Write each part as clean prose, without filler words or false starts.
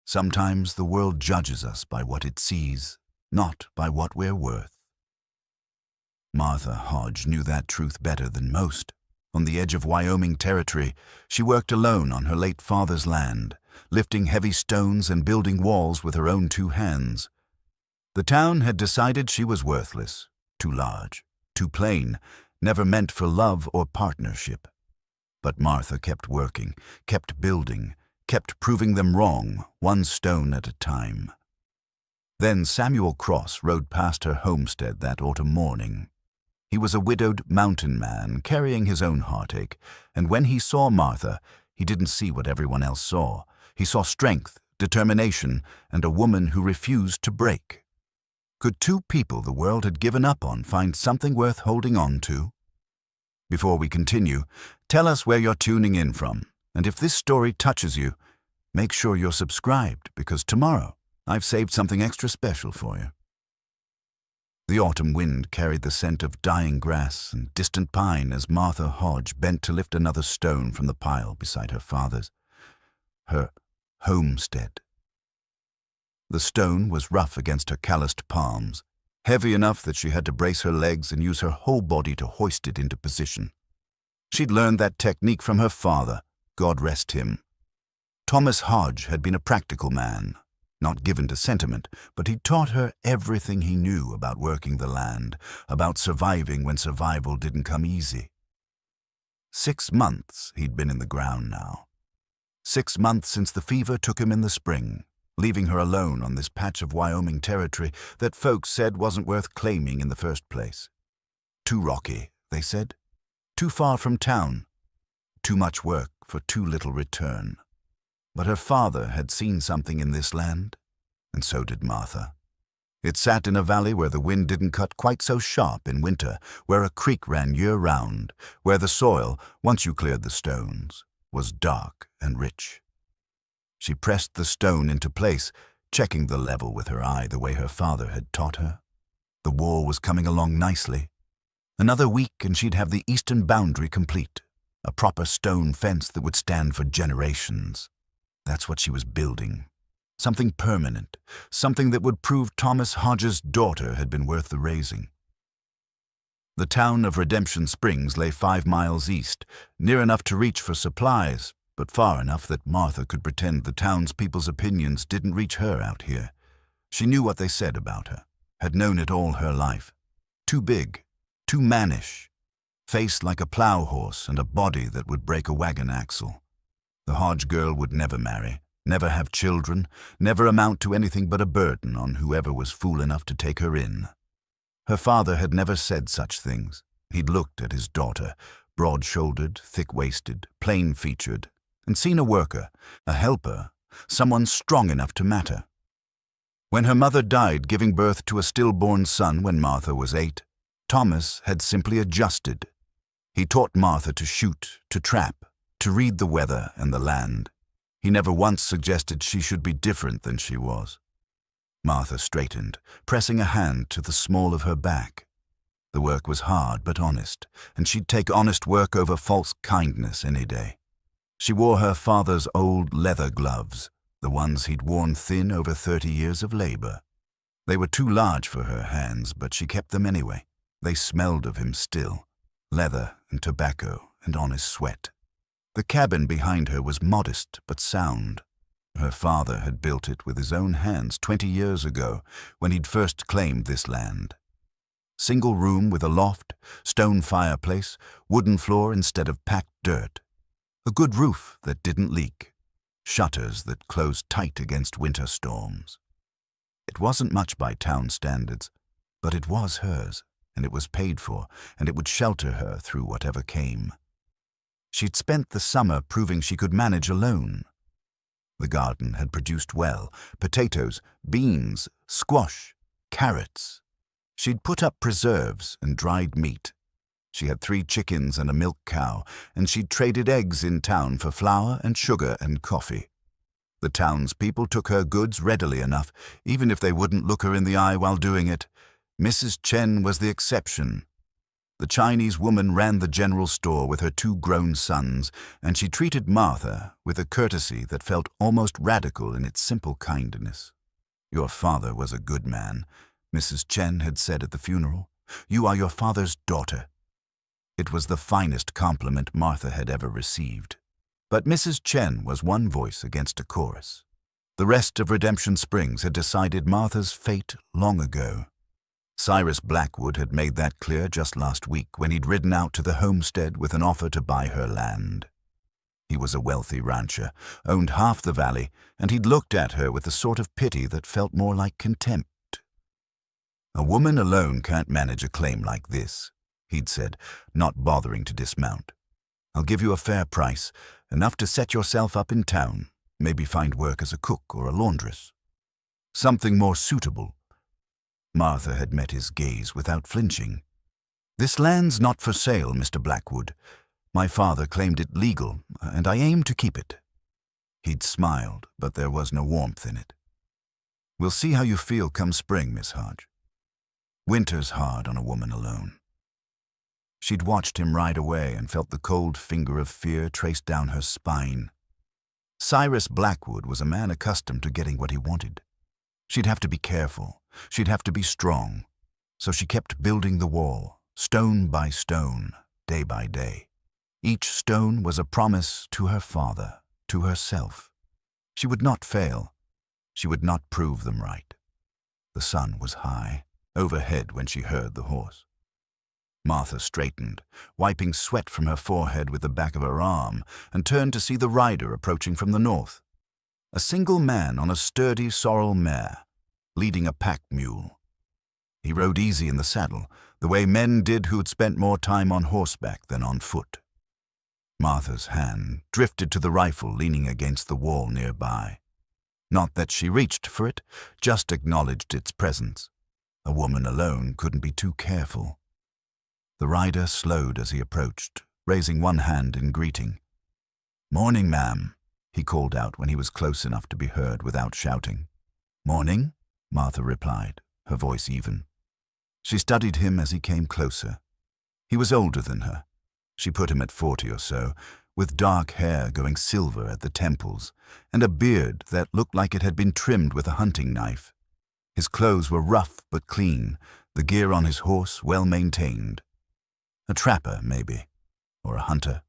Sometimes the world judges us by what it sees, not by what we're worth. Martha Hodge knew that truth better than most. On the edge of Wyoming territory, she worked alone on her late father's land, lifting heavy stones and building walls with her own 2 hands. The town had decided she was worthless, too large, too plain, never meant for love or partnership. But Martha kept working, kept building, kept proving them wrong, 1 stone at a time. Then Samuel Cross rode past her homestead that autumn morning. He was a widowed mountain man carrying his own heartache, and when he saw Martha, he didn't see what everyone else saw. He saw strength, determination, and a woman who refused to break. Could 2 people the world had given up on find something worth holding on to? Before we continue, tell us where you're tuning in from, and if this story touches you, make sure you're subscribed, because tomorrow I've saved something extra special for you. The autumn wind carried the scent of dying grass and distant pine as Martha Hodge bent to lift another stone from the pile beside her father's. Her homestead. The stone was rough against her calloused palms, heavy enough that she had to brace her legs and use her whole body to hoist it into position. She'd learned that technique from her father, God rest him. Thomas Hodge had been a practical man, not given to sentiment, but he taught her everything he knew about working the land, about surviving when survival didn't come easy. 6 months he'd been in the ground now. 6 months since the fever took him in the spring, leaving her alone on this patch of Wyoming territory that folks said wasn't worth claiming in the first place. Too rocky, they said. Too far from town. Too much work for too little return. But her father had seen something in this land, and so did Martha. It sat in a valley where the wind didn't cut quite so sharp in winter, where a creek ran year-round, where the soil, once you cleared the stones, was dark and rich. She pressed the stone into place, checking the level with her eye the way her father had taught her. The wall was coming along nicely. Another week and she'd have the eastern boundary complete, a proper stone fence that would stand for generations. That's what she was building. Something permanent, something that would prove Thomas Hodge's daughter had been worth the raising. The town of Redemption Springs lay 5 miles east, near enough to reach for supplies, but far enough that Martha could pretend the townspeople's opinions didn't reach her out here. She knew what they said about her, had known it all her life. Too big, too mannish, face like a plow horse and a body that would break a wagon axle. The Hodge girl would never marry, never have children, never amount to anything but a burden on whoever was fool enough to take her in. Her father had never said such things. He'd looked at his daughter, broad-shouldered, thick-waisted, plain-featured, and seen a worker, a helper, someone strong enough to matter. When her mother died giving birth to a stillborn son when Martha was 8, Thomas had simply adjusted. He taught Martha to shoot, to trap, to read the weather and the land. He never once suggested she should be different than she was. Martha straightened, pressing a hand to the small of her back. The work was hard but honest, and she'd take honest work over false kindness any day. She wore her father's old leather gloves, the ones he'd worn thin over 30 years of labor. They were too large for her hands, but she kept them anyway. They smelled of him still, leather and tobacco and honest sweat. The cabin behind her was modest but sound. Her father had built it with his own hands 20 years ago, when he'd first claimed this land. Single room with a loft, stone fireplace, wooden floor instead of packed dirt. A good roof that didn't leak. Shutters that closed tight against winter storms. It wasn't much by town standards, but it was hers, and it was paid for, and it would shelter her through whatever came. She'd spent the summer proving she could manage alone. The garden had produced well, potatoes, beans, squash, carrots. She'd put up preserves and dried meat. She had 3 chickens and a milk cow, and she'd traded eggs in town for flour and sugar and coffee. The townspeople took her goods readily enough, even if they wouldn't look her in the eye while doing it. Mrs. Chen was the exception. The Chinese woman ran the general store with her 2 grown sons, and she treated Martha with a courtesy that felt almost radical in its simple kindness. "Your father was a good man," Mrs. Chen had said at the funeral. "You are your father's daughter." It was the finest compliment Martha had ever received. But Mrs. Chen was one voice against a chorus. The rest of Redemption Springs had decided Martha's fate long ago. Cyrus Blackwood had made that clear just last week when he'd ridden out to the homestead with an offer to buy her land. He was a wealthy rancher, owned half the valley, and he'd looked at her with a sort of pity that felt more like contempt. "A woman alone can't manage a claim like this," he'd said, not bothering to dismount. "I'll give you a fair price, enough to set yourself up in town, maybe find work as a cook or a laundress. Something more suitable." Martha had met his gaze without flinching. "This land's not for sale, Mr. Blackwood. My father claimed it legal, and I aim to keep it." He'd smiled, but there was no warmth in it. "We'll see how you feel come spring, Miss Hodge. Winter's hard on a woman alone." She'd watched him ride away and felt the cold finger of fear trace down her spine. Cyrus Blackwood was a man accustomed to getting what he wanted. She'd have to be careful. She'd have to be strong. So she kept building the wall, stone by stone, day by day. Each stone was a promise to her father, to herself. She would not fail. She would not prove them right. The sun was high, overhead when she heard the horse. Martha straightened, wiping sweat from her forehead with the back of her arm, and turned to see the rider approaching from the north. A single man on a sturdy sorrel mare, leading a pack mule. He rode easy in the saddle, the way men did who'd spent more time on horseback than on foot. Martha's hand drifted to the rifle leaning against the wall nearby. Not that she reached for it, just acknowledged its presence. A woman alone couldn't be too careful. The rider slowed as he approached, raising one hand in greeting. "Morning, ma'am," he called out when he was close enough to be heard without shouting. "Morning," Martha replied, her voice even. She studied him as he came closer. He was older than her. She put him at 40 or so, with dark hair going silver at the temples, and a beard that looked like it had been trimmed with a hunting knife. His clothes were rough but clean, the gear on his horse well maintained. A trapper, maybe, or a hunter.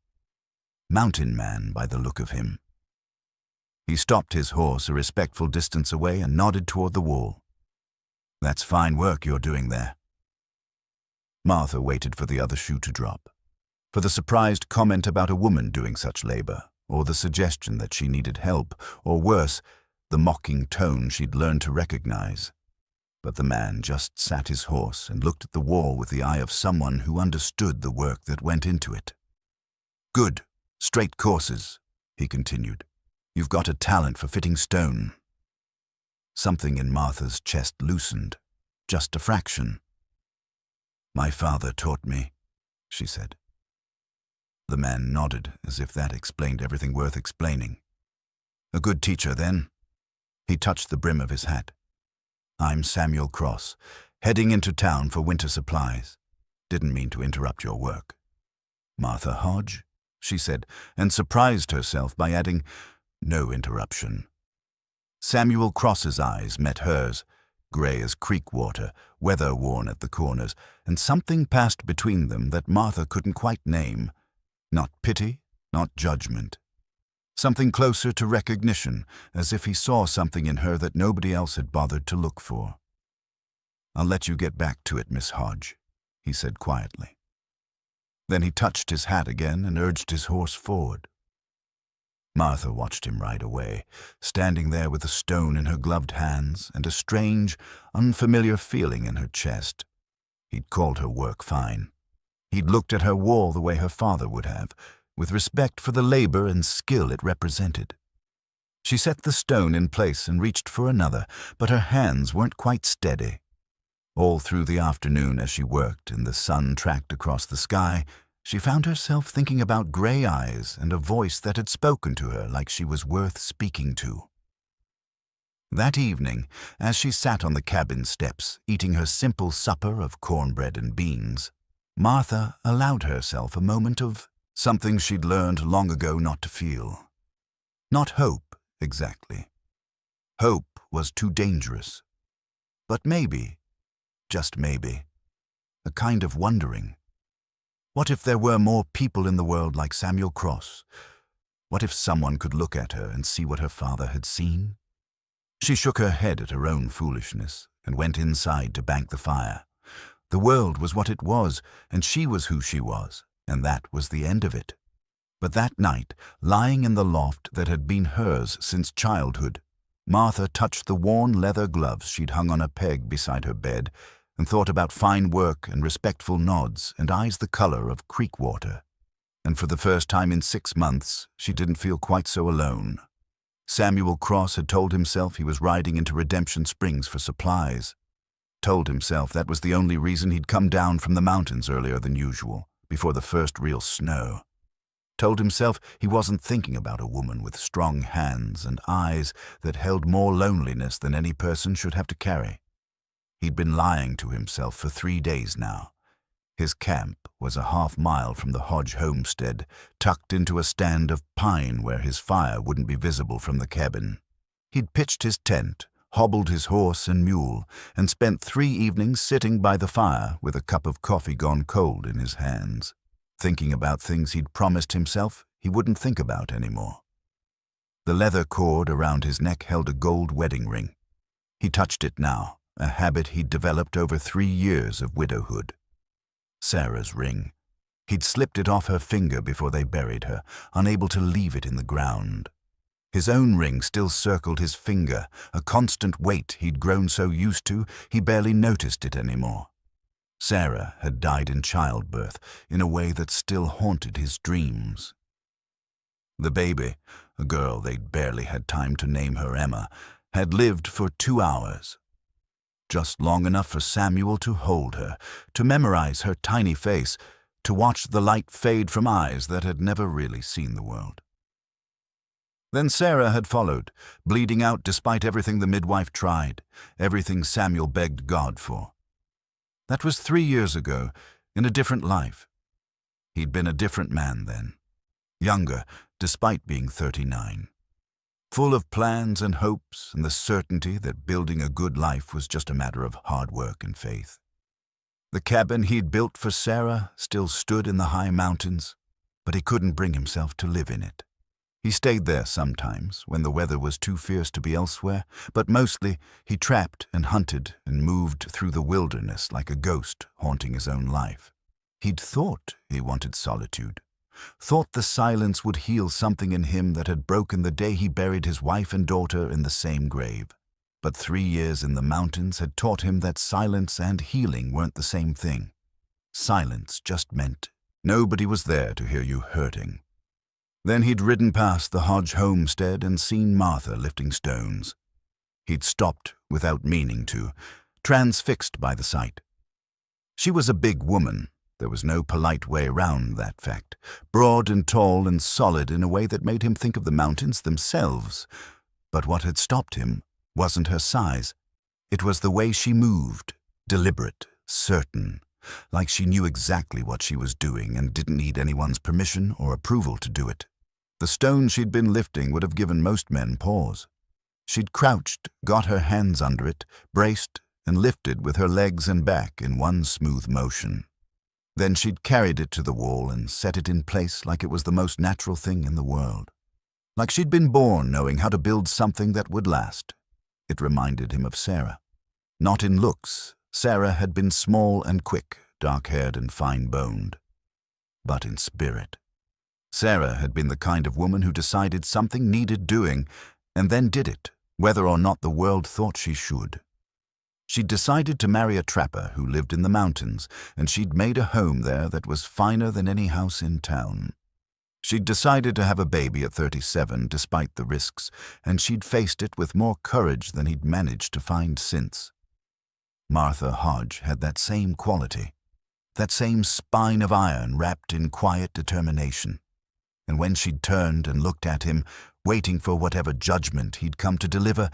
Mountain man by the look of him. He stopped his horse a respectful distance away and nodded toward the wall. "That's fine work you're doing there." Martha waited for the other shoe to drop, for the surprised comment about a woman doing such labor, or the suggestion that she needed help, or worse, the mocking tone she'd learned to recognize. But the man just sat his horse and looked at the wall with the eye of someone who understood the work that went into it. "Good, straight courses," he continued. "You've got a talent for fitting stone." Something in Martha's chest loosened, just a fraction. "My father taught me," she said. The man nodded, as if that explained everything worth explaining. "A good teacher, then?" He touched the brim of his hat. "I'm Samuel Cross, heading into town for winter supplies. Didn't mean to interrupt your work." "Martha Hodge?" she said, and surprised herself by adding, "No interruption." Samuel Cross's eyes met hers, gray as creek water, weather-worn at the corners, and something passed between them that Martha couldn't quite name. Not pity, not judgment. Something closer to recognition, as if he saw something in her that nobody else had bothered to look for. "I'll let you get back to it, Miss Hodge," he said quietly. Then he touched his hat again and urged his horse forward. Martha watched him ride away, standing there with a stone in her gloved hands and a strange, unfamiliar feeling in her chest. He'd called her work fine. He'd looked at her wall the way her father would have, with respect for the labor and skill it represented. She set the stone in place and reached for another, but her hands weren't quite steady. All through the afternoon as she worked and the sun tracked across the sky, she found herself thinking about gray eyes and a voice that had spoken to her like she was worth speaking to. That evening, as she sat on the cabin steps, eating her simple supper of cornbread and beans, Martha allowed herself a moment of something she'd learned long ago not to feel. Not hope, exactly. Hope was too dangerous. But maybe, just maybe, a kind of wondering. What if there were more people in the world like Samuel Cross? What if someone could look at her and see what her father had seen? She shook her head at her own foolishness and went inside to bank the fire. The world was what it was, and she was who she was, and that was the end of it. But that night, lying in the loft that had been hers since childhood, Martha touched the worn leather gloves she'd hung on a peg beside her bed and thought about fine work and respectful nods and eyes the color of creek water. And for the first time in 6 months, she didn't feel quite so alone. Samuel Cross had told himself he was riding into Redemption Springs for supplies. Told himself that was the only reason he'd come down from the mountains earlier than usual, before the first real snow. Told himself he wasn't thinking about a woman with strong hands and eyes that held more loneliness than any person should have to carry. He'd been lying to himself for 3 days now. His camp was a half-mile from the Hodge homestead, tucked into a stand of pine where his fire wouldn't be visible from the cabin. He'd pitched his tent, hobbled his horse and mule, and spent 3 evenings sitting by the fire with a cup of coffee gone cold in his hands, thinking about things he'd promised himself he wouldn't think about anymore. The leather cord around his neck held a gold wedding ring. He touched it now, a habit he'd developed over 3 years of widowhood. Sarah's ring. He'd slipped it off her finger before they buried her, unable to leave it in the ground. His own ring still circled his finger, a constant weight he'd grown so used to he barely noticed it anymore. Sarah had died in childbirth in a way that still haunted his dreams. The baby, a girl they'd barely had time to name her Emma, had lived for 2 hours. Just long enough for Samuel to hold her, to memorize her tiny face, to watch the light fade from eyes that had never really seen the world. Then Sarah had followed, bleeding out despite everything the midwife tried, everything Samuel begged God for. That was 3 years ago, in a different life. He'd been a different man then, younger despite being 39. Full of plans and hopes and the certainty that building a good life was just a matter of hard work and faith. The cabin he'd built for Sarah still stood in the high mountains, but he couldn't bring himself to live in it. He stayed there sometimes when the weather was too fierce to be elsewhere, but mostly he trapped and hunted and moved through the wilderness like a ghost haunting his own life. He'd thought he wanted solitude. Thought the silence would heal something in him that had broken the day he buried his wife and daughter in the same grave. But 3 years in the mountains had taught him that silence and healing weren't the same thing. Silence just meant nobody was there to hear you hurting. Then he'd ridden past the Hodge homestead and seen Martha lifting stones. He'd stopped without meaning to, transfixed by the sight. She was a big woman. There was no polite way around that fact, broad and tall and solid in a way that made him think of the mountains themselves. But what had stopped him wasn't her size. It was the way she moved, deliberate, certain, like she knew exactly what she was doing and didn't need anyone's permission or approval to do it. The stone she'd been lifting would have given most men pause. She'd crouched, got her hands under it, braced, and lifted with her legs and back in one smooth motion. Then she'd carried it to the wall and set it in place like it was the most natural thing in the world. Like she'd been born knowing how to build something that would last. It reminded him of Sarah. Not in looks. Sarah had been small and quick, dark-haired and fine-boned. But in spirit. Sarah had been the kind of woman who decided something needed doing and then did it, whether or not the world thought she should. She'd decided to marry a trapper who lived in the mountains, and she'd made a home there that was finer than any house in town. She'd decided to have a baby at 37 despite the risks, and she'd faced it with more courage than he'd managed to find since. Martha Hodge had that same quality, that same spine of iron wrapped in quiet determination. And when she'd turned and looked at him, waiting for whatever judgment he'd come to deliver,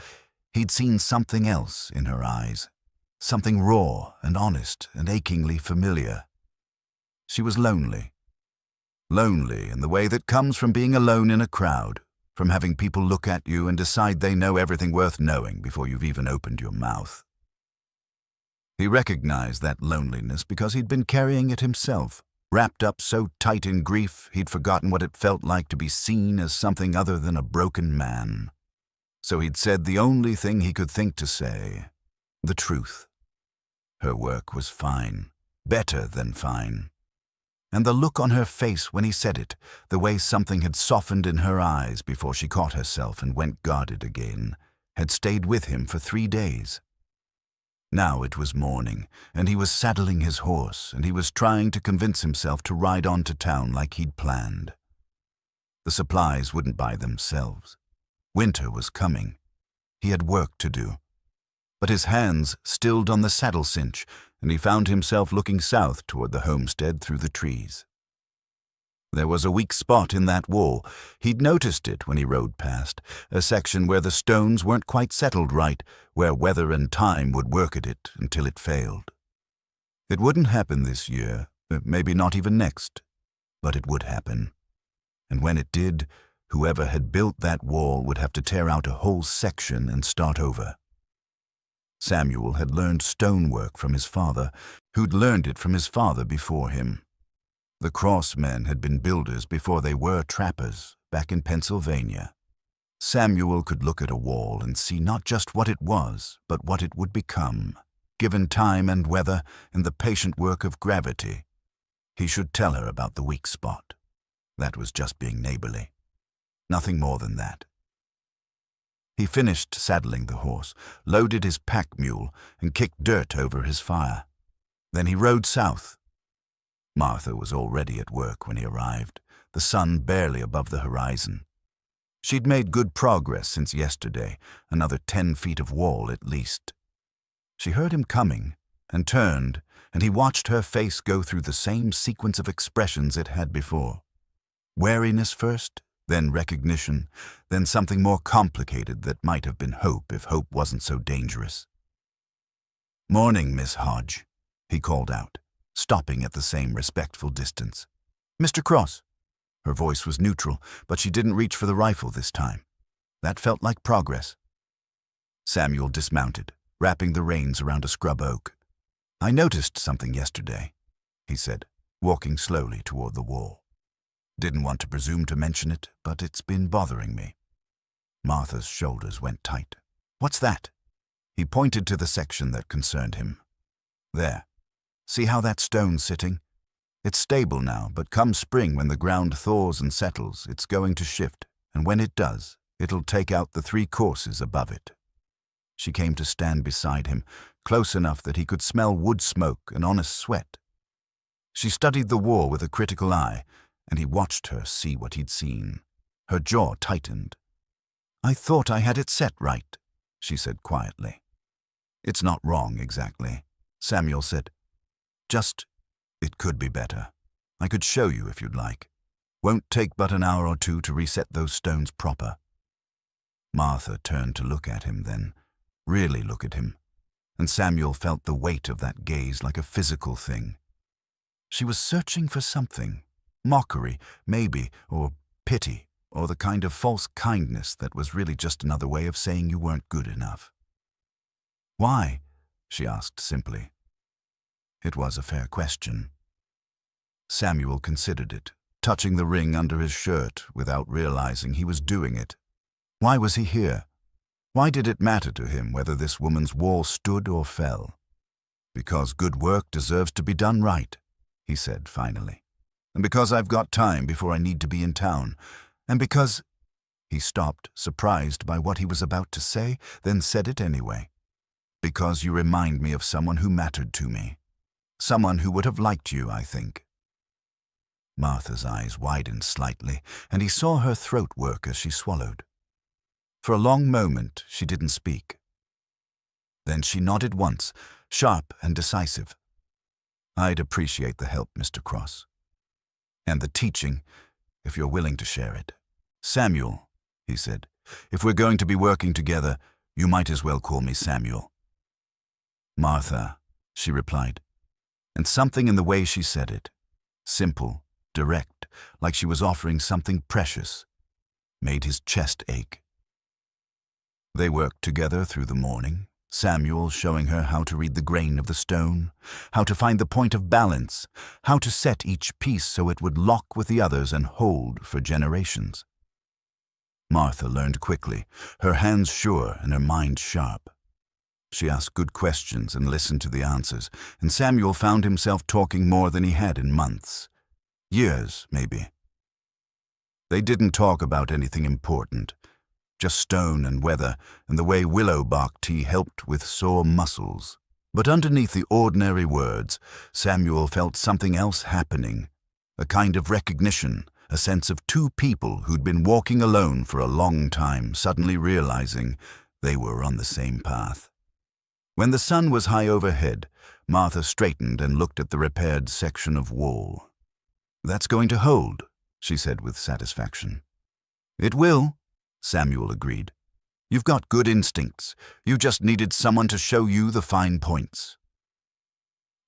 he'd seen something else in her eyes, something raw and honest and achingly familiar. She was lonely. Lonely in the way that comes from being alone in a crowd, from having people look at you and decide they know everything worth knowing before you've even opened your mouth. He recognized that loneliness because he'd been carrying it himself, wrapped up so tight in grief he'd forgotten what it felt like to be seen as something other than a broken man. So he'd said the only thing he could think to say, the truth. Her work was fine, better than fine. And the look on her face when he said it, the way something had softened in her eyes before she caught herself and went guarded again, had stayed with him for 3 days. Now it was morning, and he was saddling his horse, and he was trying to convince himself to ride on to town like he'd planned. The supplies wouldn't buy themselves. Winter was coming. He had work to do. But his hands stilled on the saddle cinch, and he found himself looking south toward the homestead through the trees. There was a weak spot in that wall. He'd noticed it when he rode past, a section where the stones weren't quite settled right, where weather and time would work at it until it failed. It wouldn't happen this year, maybe not even next, but it would happen. And when it did, whoever had built that wall would have to tear out a whole section and start over. Samuel had learned stonework from his father, who'd learned it from his father before him. The Cross men had been builders before they were trappers, back in Pennsylvania. Samuel could look at a wall and see not just what it was, but what it would become, given time and weather and the patient work of gravity. He should tell her about the weak spot. That was just being neighborly. Nothing more than that. He finished saddling the horse, loaded his pack mule, and kicked dirt over his fire. Then he rode south. Martha was already at work when he arrived, the sun barely above the horizon. She'd made good progress since yesterday, another 10 feet of wall at least. She heard him coming and turned, and he watched her face go through the same sequence of expressions it had before. Wariness first, then recognition, then something more complicated that might have been hope if hope wasn't so dangerous. "Morning, Miss Hodge," he called out, stopping at the same respectful distance. "Mr. Cross." Her voice was neutral, but she didn't reach for the rifle this time. That felt like progress. Samuel dismounted, wrapping the reins around a scrub oak. "I noticed something yesterday," he said, walking slowly toward the wall. "Didn't want to presume to mention it, but it's been bothering me." Martha's shoulders went tight. "What's that?" He pointed to the section that concerned him. "There. See how that stone's sitting? It's stable now, but come spring when the ground thaws and settles, it's going to shift, and when it does, it'll take out the 3 courses above it." She came to stand beside him, close enough that he could smell wood smoke and honest sweat. She studied the wall with a critical eye, and he watched her see what he'd seen. Her jaw tightened. "I thought I had it set right," she said quietly. "It's not wrong exactly," Samuel said. "Just, it could be better. I could show you if you'd like. Won't take but an hour or 2 to reset those stones proper." Martha turned to look at him then, really look at him, and Samuel felt the weight of that gaze like a physical thing. She was searching for something, mockery, maybe, or pity, or the kind of false kindness that was really just another way of saying you weren't good enough. "Why?" she asked simply. It was a fair question. Samuel considered it, touching the ring under his shirt without realizing he was doing it. Why was he here? Why did it matter to him whether this woman's wall stood or fell? "Because good work deserves to be done right," he said finally. "And because I've got time before I need to be in town. And because—" He stopped, surprised by what he was about to say, then said it anyway. "Because you remind me of someone who mattered to me. Someone who would have liked you, I think." Martha's eyes widened slightly, and he saw her throat work as she swallowed. For a long moment, she didn't speak. Then she nodded once, sharp and decisive. "I'd appreciate the help, Mr. Cross. And the teaching, if you're willing to share it. Samuel," he said, "if we're going to be working together, you might as well call me Samuel." "Martha," she replied, and something in the way she said it, Simple, direct, like she was offering something precious, made his chest ache. They worked together through the morning, Samuel showing her how to read the grain of the stone, how to find the point of balance, how to set each piece so it would lock with the others and hold for generations. Martha learned quickly, her hands sure and her mind sharp. She asked good questions and listened to the answers, and Samuel found himself talking more than he had in months. Years, maybe. They didn't talk about anything important, just stone and weather and the way willow bark tea helped with sore muscles. But underneath the ordinary words, Samuel felt something else happening, a kind of recognition, a sense of two people who'd been walking alone for a long time suddenly realizing they were on the same path. When the sun was high overhead, Martha straightened and looked at the repaired section of wall. "That's going to hold," she said with satisfaction. "It will," Samuel agreed. "You've got good instincts. You just needed someone to show you the fine points."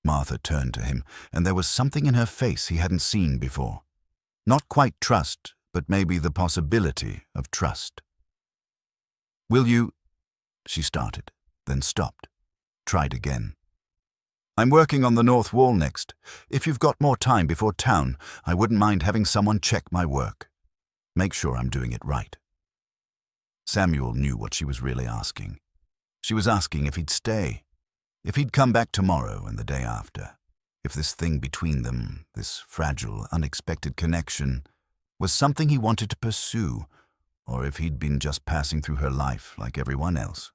Martha turned to him, and there was something in her face he hadn't seen before. Not quite trust, but maybe the possibility of trust. "Will you—" she started, then stopped. Tried again. "I'm working on the north wall next. If you've got more time before town, I wouldn't mind having someone check my work. Make sure I'm doing it right." Samuel knew what she was really asking. She was asking if he'd stay, if he'd come back tomorrow and the day after, if this thing between them, this fragile, unexpected connection, was something he wanted to pursue, or if he'd been just passing through her life like everyone else.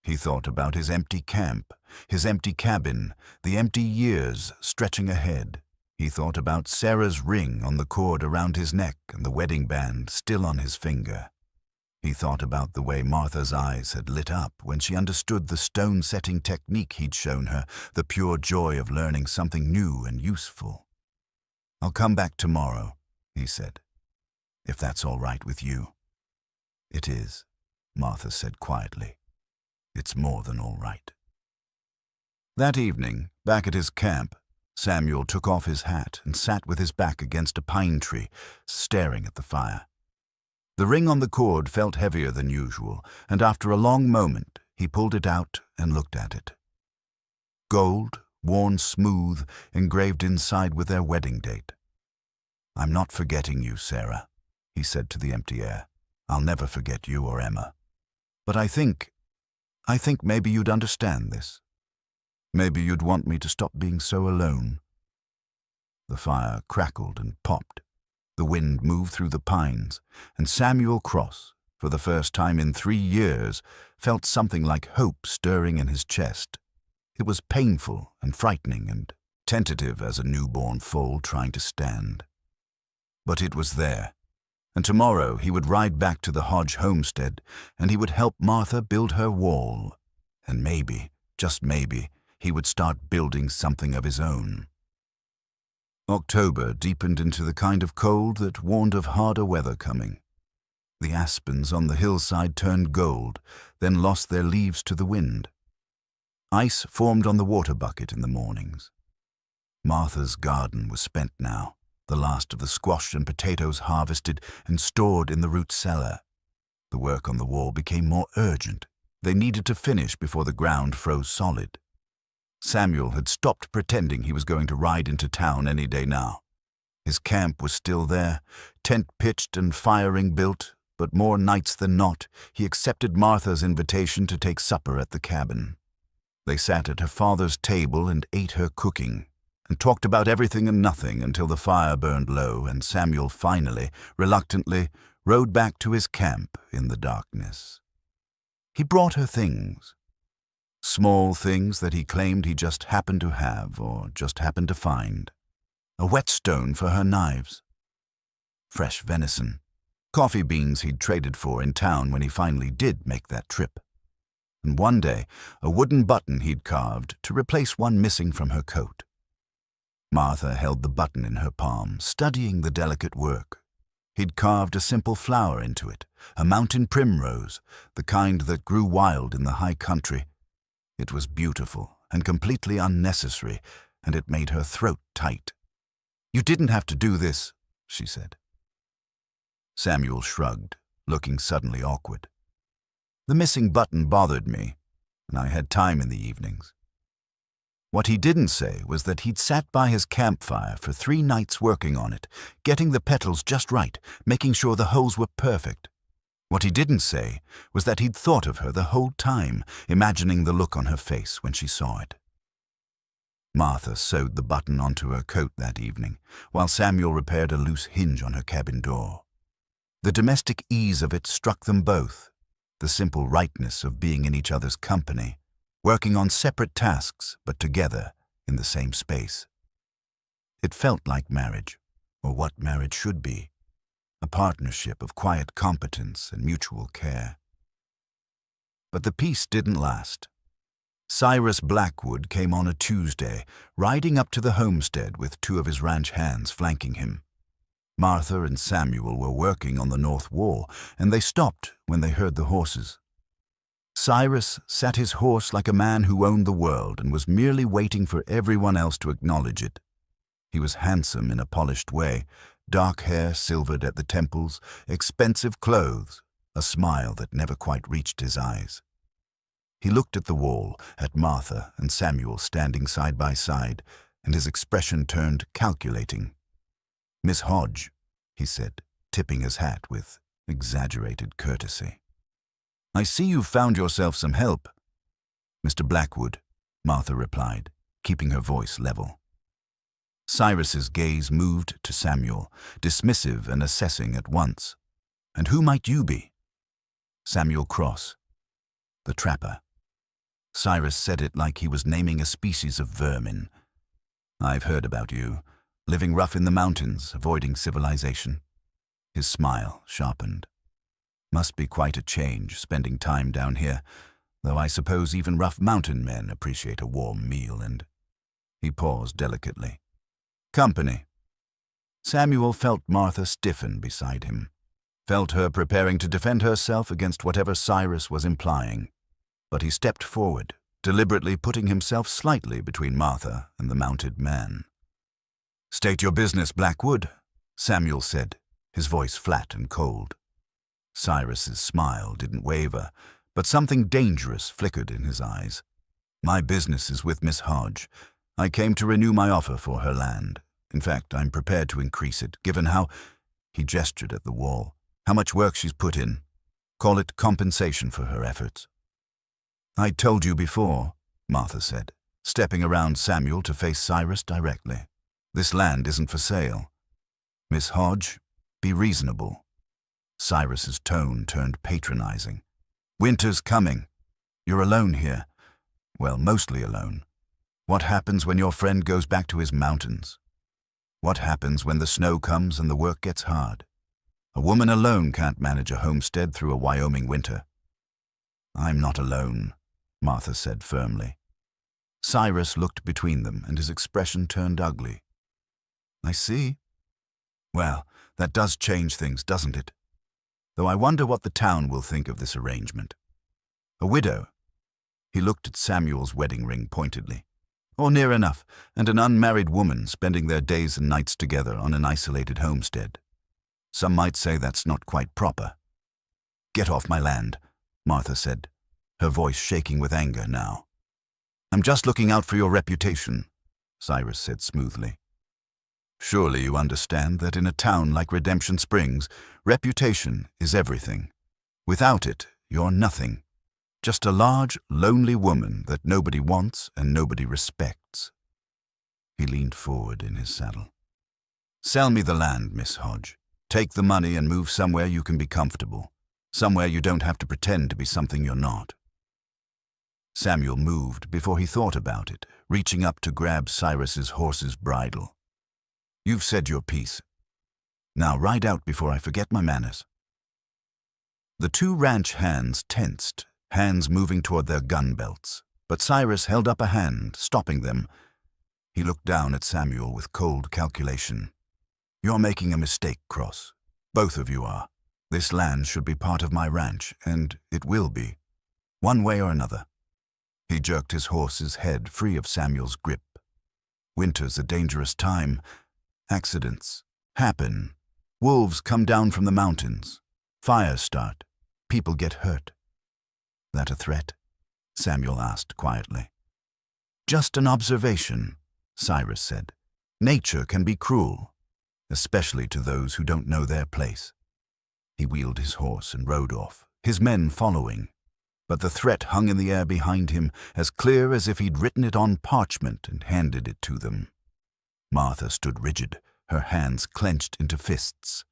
He thought about his empty camp, his empty cabin, the empty years stretching ahead. He thought about Sarah's ring on the cord around his neck and the wedding band still on his finger. He thought about the way Martha's eyes had lit up when she understood the stone-setting technique he'd shown her, the pure joy of learning something new and useful. "I'll come back tomorrow," he said, "if that's all right with you." "It is," Martha said quietly. "It's more than all right." That evening, back at his camp, Samuel took off his hat and sat with his back against a pine tree, staring at the fire. The ring on the cord felt heavier than usual, and after a long moment, he pulled it out and looked at it. Gold, worn smooth, engraved inside with their wedding date. "I'm not forgetting you, Sarah," he said to the empty air. "I'll never forget you or Emma. But I think maybe you'd understand this. Maybe you'd want me to stop being so alone." The fire crackled and popped. The wind moved through the pines, and Samuel Cross, for the first time in 3 years, felt something like hope stirring in his chest. It was painful and frightening and tentative as a newborn foal trying to stand. But it was there, and tomorrow he would ride back to the Hodge homestead, and he would help Martha build her wall, and maybe, just maybe, he would start building something of his own. October deepened into the kind of cold that warned of harder weather coming. The aspens on the hillside turned gold, then lost their leaves to the wind. Ice formed on the water bucket in the mornings. Martha's garden was spent now, the last of the squash and potatoes harvested and stored in the root cellar. The work on the wall became more urgent. They needed to finish before the ground froze solid. Samuel had stopped pretending he was going to ride into town any day now. His camp was still there, tent pitched and firing built, but more nights than not, he accepted Martha's invitation to take supper at the cabin. They sat at her father's table and ate her cooking, and talked about everything and nothing until the fire burned low and Samuel finally, reluctantly, rode back to his camp in the darkness. He brought her things. Small things that he claimed he just happened to have or just happened to find. A whetstone for her knives. Fresh venison. Coffee beans he'd traded for in town when he finally did make that trip. And one day, a wooden button he'd carved to replace one missing from her coat. Martha held the button in her palm, studying the delicate work. He'd carved a simple flower into it, a mountain primrose, the kind that grew wild in the high country. It was beautiful and completely unnecessary, and it made her throat tight. "You didn't have to do this," she said. Samuel shrugged, looking suddenly awkward. The missing button bothered me, and I had time in the evenings. What he didn't say was that he'd sat by his campfire for 3 nights working on it, getting the petals just right, making sure the holes were perfect. What he didn't say was that he'd thought of her the whole time, imagining the look on her face when she saw it. Martha sewed the button onto her coat that evening, while Samuel repaired a loose hinge on her cabin door. The domestic ease of it struck them both, the simple rightness of being in each other's company, working on separate tasks but together in the same space. It felt like marriage, or what marriage should be, a partnership of quiet competence and mutual care. But the peace didn't last. Cyrus Blackwood came on a Tuesday, riding up to the homestead with 2 of his ranch hands flanking him. Martha and Samuel were working on the north wall, and they stopped when they heard the horses. Cyrus sat his horse like a man who owned the world and was merely waiting for everyone else to acknowledge it. He was handsome in a polished way, dark hair silvered at the temples, expensive clothes, a smile that never quite reached his eyes. He looked at the wall, at Martha and Samuel standing side by side, and his expression turned calculating. "Miss Hodge," he said, tipping his hat with exaggerated courtesy. "I see you've found yourself some help." "Mr. Blackwood," Martha replied, keeping her voice level. Cyrus's gaze moved to Samuel, dismissive and assessing at once. "And who might you be?" "Samuel Cross, the trapper." Cyrus said it like he was naming a species of vermin. "I've heard about you, living rough in the mountains, avoiding civilization." His smile sharpened. "Must be quite a change, spending time down here, though I suppose even rough mountain men appreciate a warm meal and—" He paused delicately. "Company." Samuel felt Martha stiffen beside him, felt her preparing to defend herself against whatever Cyrus was implying. But he stepped forward, deliberately putting himself slightly between Martha and the mounted man. "State your business, Blackwood," Samuel said, his voice flat and cold. Cyrus's smile didn't waver, but something dangerous flickered in his eyes. "My business is with Miss Hodge. I came to renew my offer for her land. In fact, I'm prepared to increase it, given how—" He gestured at the wall. "How much work she's put in. Call it compensation for her efforts." "I told you before," Martha said, stepping around Samuel to face Cyrus directly. "This land isn't for sale. Miss Hodge, be reasonable." Cyrus's tone turned patronizing. "Winter's coming. You're alone here. Well, mostly alone. What happens when your friend goes back to his mountains? What happens when the snow comes and the work gets hard? A woman alone can't manage a homestead through a Wyoming winter." "I'm not alone," Martha said firmly. Cyrus looked between them, and his expression turned ugly. "I see. Well, that does change things, doesn't it? Though I wonder what the town will think of this arrangement. A widow." He looked at Samuel's wedding ring pointedly. "Or near enough, and an unmarried woman spending their days and nights together on an isolated homestead. Some might say that's not quite proper." "Get off my land," Martha said, her voice shaking with anger now. "I'm just looking out for your reputation," Cyrus said smoothly. "Surely you understand that in a town like Redemption Springs, reputation is everything. Without it, you're nothing. Just a large, lonely woman that nobody wants and nobody respects." He leaned forward in his saddle. "Sell me the land, Miss Hodge. Take the money and move somewhere you can be comfortable. Somewhere you don't have to pretend to be something you're not." Samuel moved before he thought about it, reaching up to grab Cyrus's horse's bridle. "You've said your piece. Now ride out before I forget my manners." The 2 ranch hands tensed, hands moving toward their gun belts, but Cyrus held up a hand, stopping them. He looked down at Samuel with cold calculation. "You're making a mistake, Cross. Both of you are. This land should be part of my ranch, and it will be, one way or another." He jerked his horse's head free of Samuel's grip. "Winter's a dangerous time. Accidents happen. Wolves come down from the mountains. Fires start. People get hurt. That a threat? Samuel asked quietly. Just an observation, Cyrus said. Nature can be cruel, especially to those who don't know their place. He wheeled his horse and rode off, his men following. But the threat hung in the air behind him, as clear as if he'd written it on parchment and handed it to them. Martha stood rigid, her hands clenched into fists.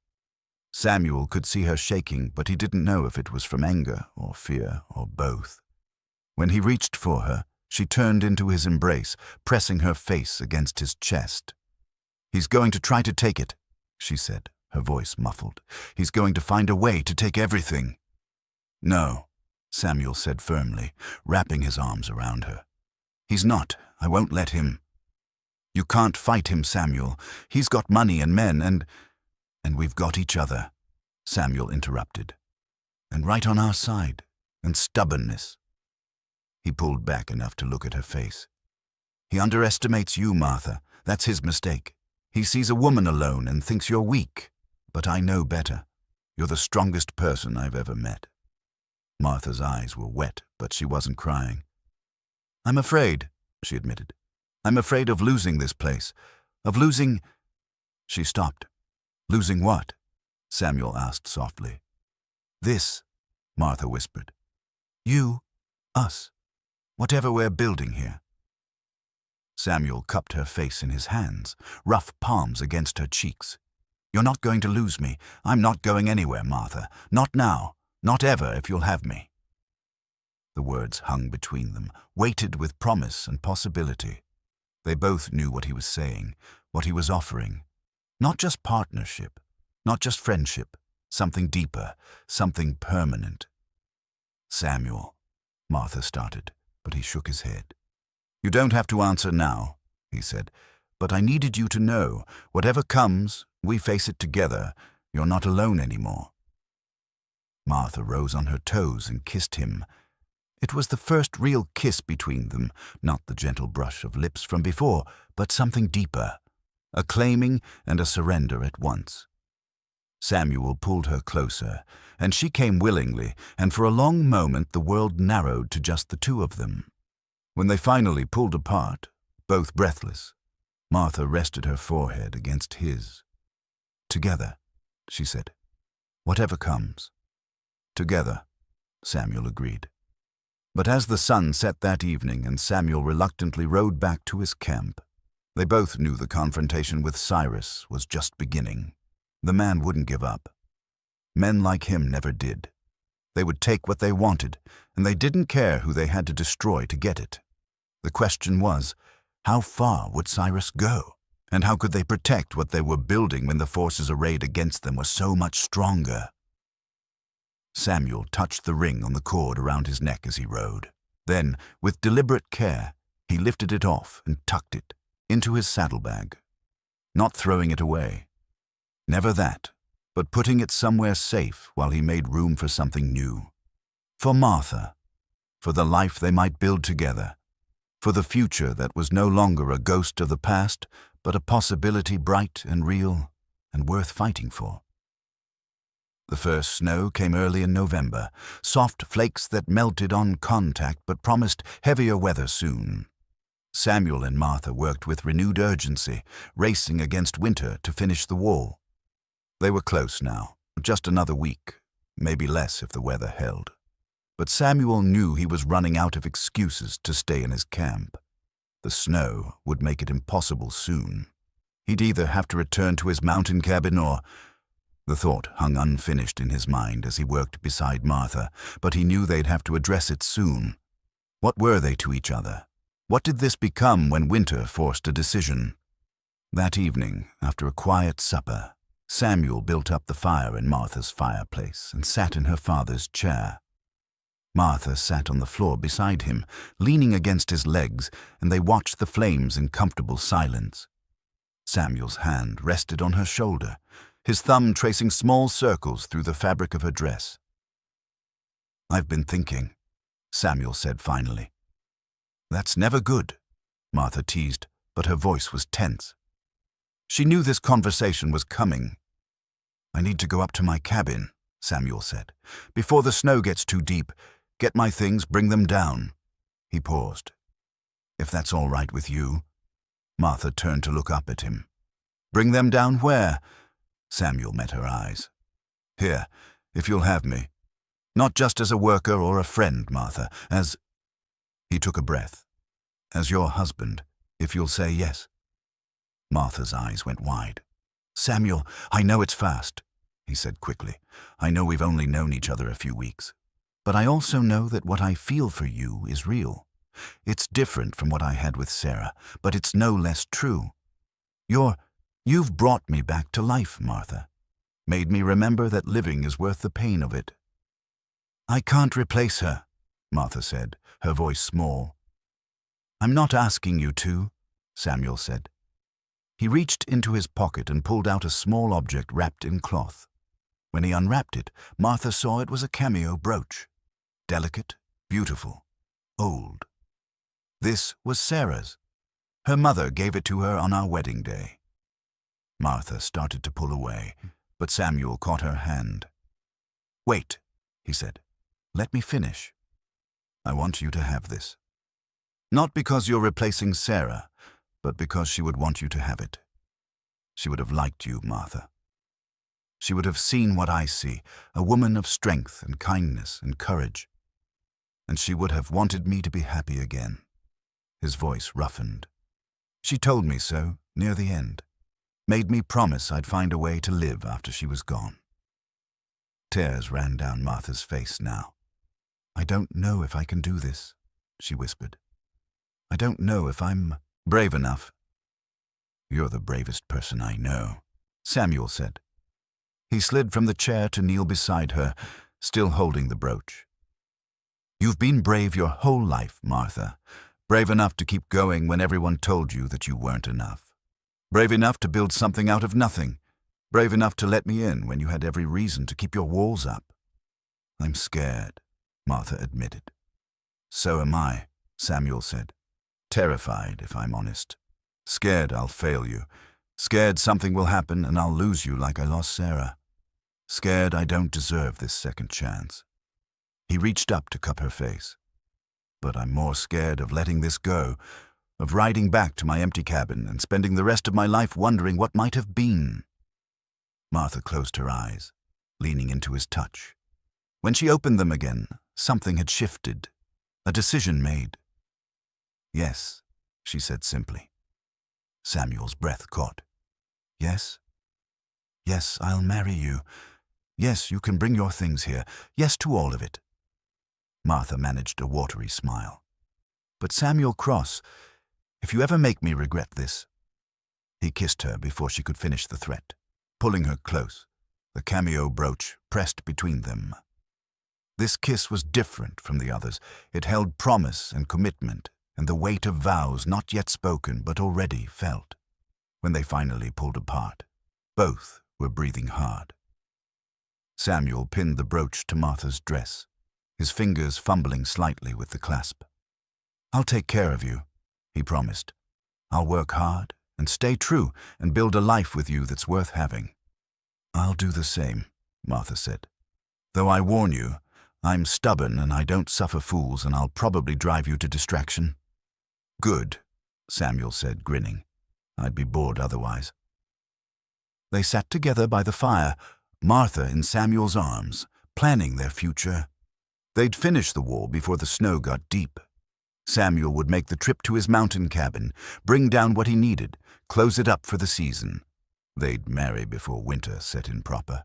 Samuel could see her shaking, but he didn't know if it was from anger or fear or both. When he reached for her, she turned into his embrace, pressing her face against his chest. "He's going to try to take it," she said, her voice muffled. "He's going to find a way to take everything." "No," Samuel said firmly, wrapping his arms around her. "He's not. I won't let him." "You can't fight him, Samuel. He's got money and men and we've got each other," Samuel interrupted. "And right on our side. And stubbornness." He pulled back enough to look at her face. "He underestimates you, Martha. That's his mistake. He sees a woman alone and thinks you're weak. But I know better. You're the strongest person I've ever met." Martha's eyes were wet, but she wasn't crying. "I'm afraid," she admitted. "I'm afraid of losing this place. Of losing—" She stopped. "Losing what?" Samuel asked softly. "This," Martha whispered. "You, us, whatever we're building here." Samuel cupped her face in his hands, rough palms against her cheeks. "You're not going to lose me. I'm not going anywhere, Martha. Not now. Not ever, if you'll have me." The words hung between them, weighted with promise and possibility. They both knew what he was saying, what he was offering. Not just partnership, not just friendship, something deeper, something permanent. "Samuel," Martha started, but he shook his head. "You don't have to answer now," he said, "but I needed you to know, whatever comes, we face it together. You're not alone anymore." Martha rose on her toes and kissed him. It was the first real kiss between them, not the gentle brush of lips from before, but something deeper, a claiming and a surrender at once. Samuel pulled her closer, and she came willingly, and for a long moment the world narrowed to just the two of them. When they finally pulled apart, both breathless, Martha rested her forehead against his. "Together," she said. "Whatever comes." "Together," Samuel agreed. But as the sun set that evening and Samuel reluctantly rode back to his camp, they both knew the confrontation with Cyrus was just beginning. The man wouldn't give up. Men like him never did. They would take what they wanted, and they didn't care who they had to destroy to get it. The question was, how far would Cyrus go? And how could they protect what they were building when the forces arrayed against them were so much stronger? Samuel touched the ring on the cord around his neck as he rode. Then, with deliberate care, he lifted it off and tucked it into his saddlebag. Not throwing it away. Never that, but putting it somewhere safe while he made room for something new. For Martha. For the life they might build together. For the future that was no longer a ghost of the past, but a possibility bright and real and worth fighting for. The first snow came early in November, soft flakes that melted on contact but promised heavier weather soon. Samuel and Martha worked with renewed urgency, racing against winter to finish the wall. They were close now, just another week, maybe less if the weather held. But Samuel knew he was running out of excuses to stay in his camp. The snow would make it impossible soon. He'd either have to return to his mountain cabin or— The thought hung unfinished in his mind as he worked beside Martha, but he knew they'd have to address it soon. What were they to each other? What did this become when winter forced a decision? That evening, after a quiet supper, Samuel built up the fire in Martha's fireplace and sat in her father's chair. Martha sat on the floor beside him, leaning against his legs, and they watched the flames in comfortable silence. Samuel's hand rested on her shoulder, his thumb tracing small circles through the fabric of her dress. "I've been thinking," Samuel said finally. "That's never good," Martha teased, but her voice was tense. She knew this conversation was coming. "I need to go up to my cabin," Samuel said. "Before the snow gets too deep, get my things, bring them down." He paused. "If that's all right with you." Martha turned to look up at him. "Bring them down where?" Samuel met her eyes. "Here, if you'll have me. Not just as a worker or a friend, Martha, as—" He took a breath. "As your husband, if you'll say yes." Martha's eyes went wide. "Samuel, I know it's fast," he said quickly. "I know we've only known each other a few weeks. But I also know that what I feel for you is real. It's different from what I had with Sarah, but it's no less true. You've brought me back to life, Martha. Made me remember that living is worth the pain of it." "I can't replace her," Martha said, her voice small. "I'm not asking you to," Samuel said. He reached into his pocket and pulled out a small object wrapped in cloth. When he unwrapped it, Martha saw it was a cameo brooch. Delicate, beautiful, old. This was Sarah's. Her mother gave it to her on our wedding day. Martha started to pull away, but Samuel caught her hand. "Wait," he said. "Let me finish. I want you to have this. Not because you're replacing Sarah, but because she would want you to have it. She would have liked you, Martha. She would have seen what I see, a woman of strength and kindness and courage. And she would have wanted me to be happy again." His voice roughened. "She told me so, near the end. Made me promise I'd find a way to live after she was gone." Tears ran down Martha's face now. "I don't know if I can do this," she whispered. "I don't know if I'm brave enough." "You're the bravest person I know," Samuel said. He slid from the chair to kneel beside her, still holding the brooch. "You've been brave your whole life, Martha. Brave enough to keep going when everyone told you that you weren't enough. Brave enough to build something out of nothing. Brave enough to let me in when you had every reason to keep your walls up." "I'm scared," Martha admitted. "So am I," Samuel said. "Terrified, if I'm honest. Scared I'll fail you. Scared something will happen and I'll lose you like I lost Sarah. Scared I don't deserve this second chance." He reached up to cup her face. "But I'm more scared of letting this go, of riding back to my empty cabin and spending the rest of my life wondering what might have been." Martha closed her eyes, leaning into his touch. When she opened them again, something had shifted, a decision made. "Yes," she said simply. Samuel's breath caught. "Yes? Yes, I'll marry you. Yes, you can bring your things here. Yes to all of it." Martha managed a watery smile. "But Samuel Cross, if you ever make me regret this—" He kissed her before she could finish the threat, pulling her close, the cameo brooch pressed between them. This kiss was different from the others. It held promise and commitment and the weight of vows not yet spoken but already felt. When they finally pulled apart, both were breathing hard. Samuel pinned the brooch to Martha's dress, his fingers fumbling slightly with the clasp. "I'll take care of you," he promised. "I'll work hard and stay true and build a life with you that's worth having." "I'll do the same," Martha said. "Though I warn you, I'm stubborn and I don't suffer fools and I'll probably drive you to distraction." "Good," Samuel said, grinning. "I'd be bored otherwise." They sat together by the fire, Martha in Samuel's arms, planning their future. They'd finish the wall before the snow got deep. Samuel would make the trip to his mountain cabin, bring down what he needed, close it up for the season. They'd marry before winter set in proper.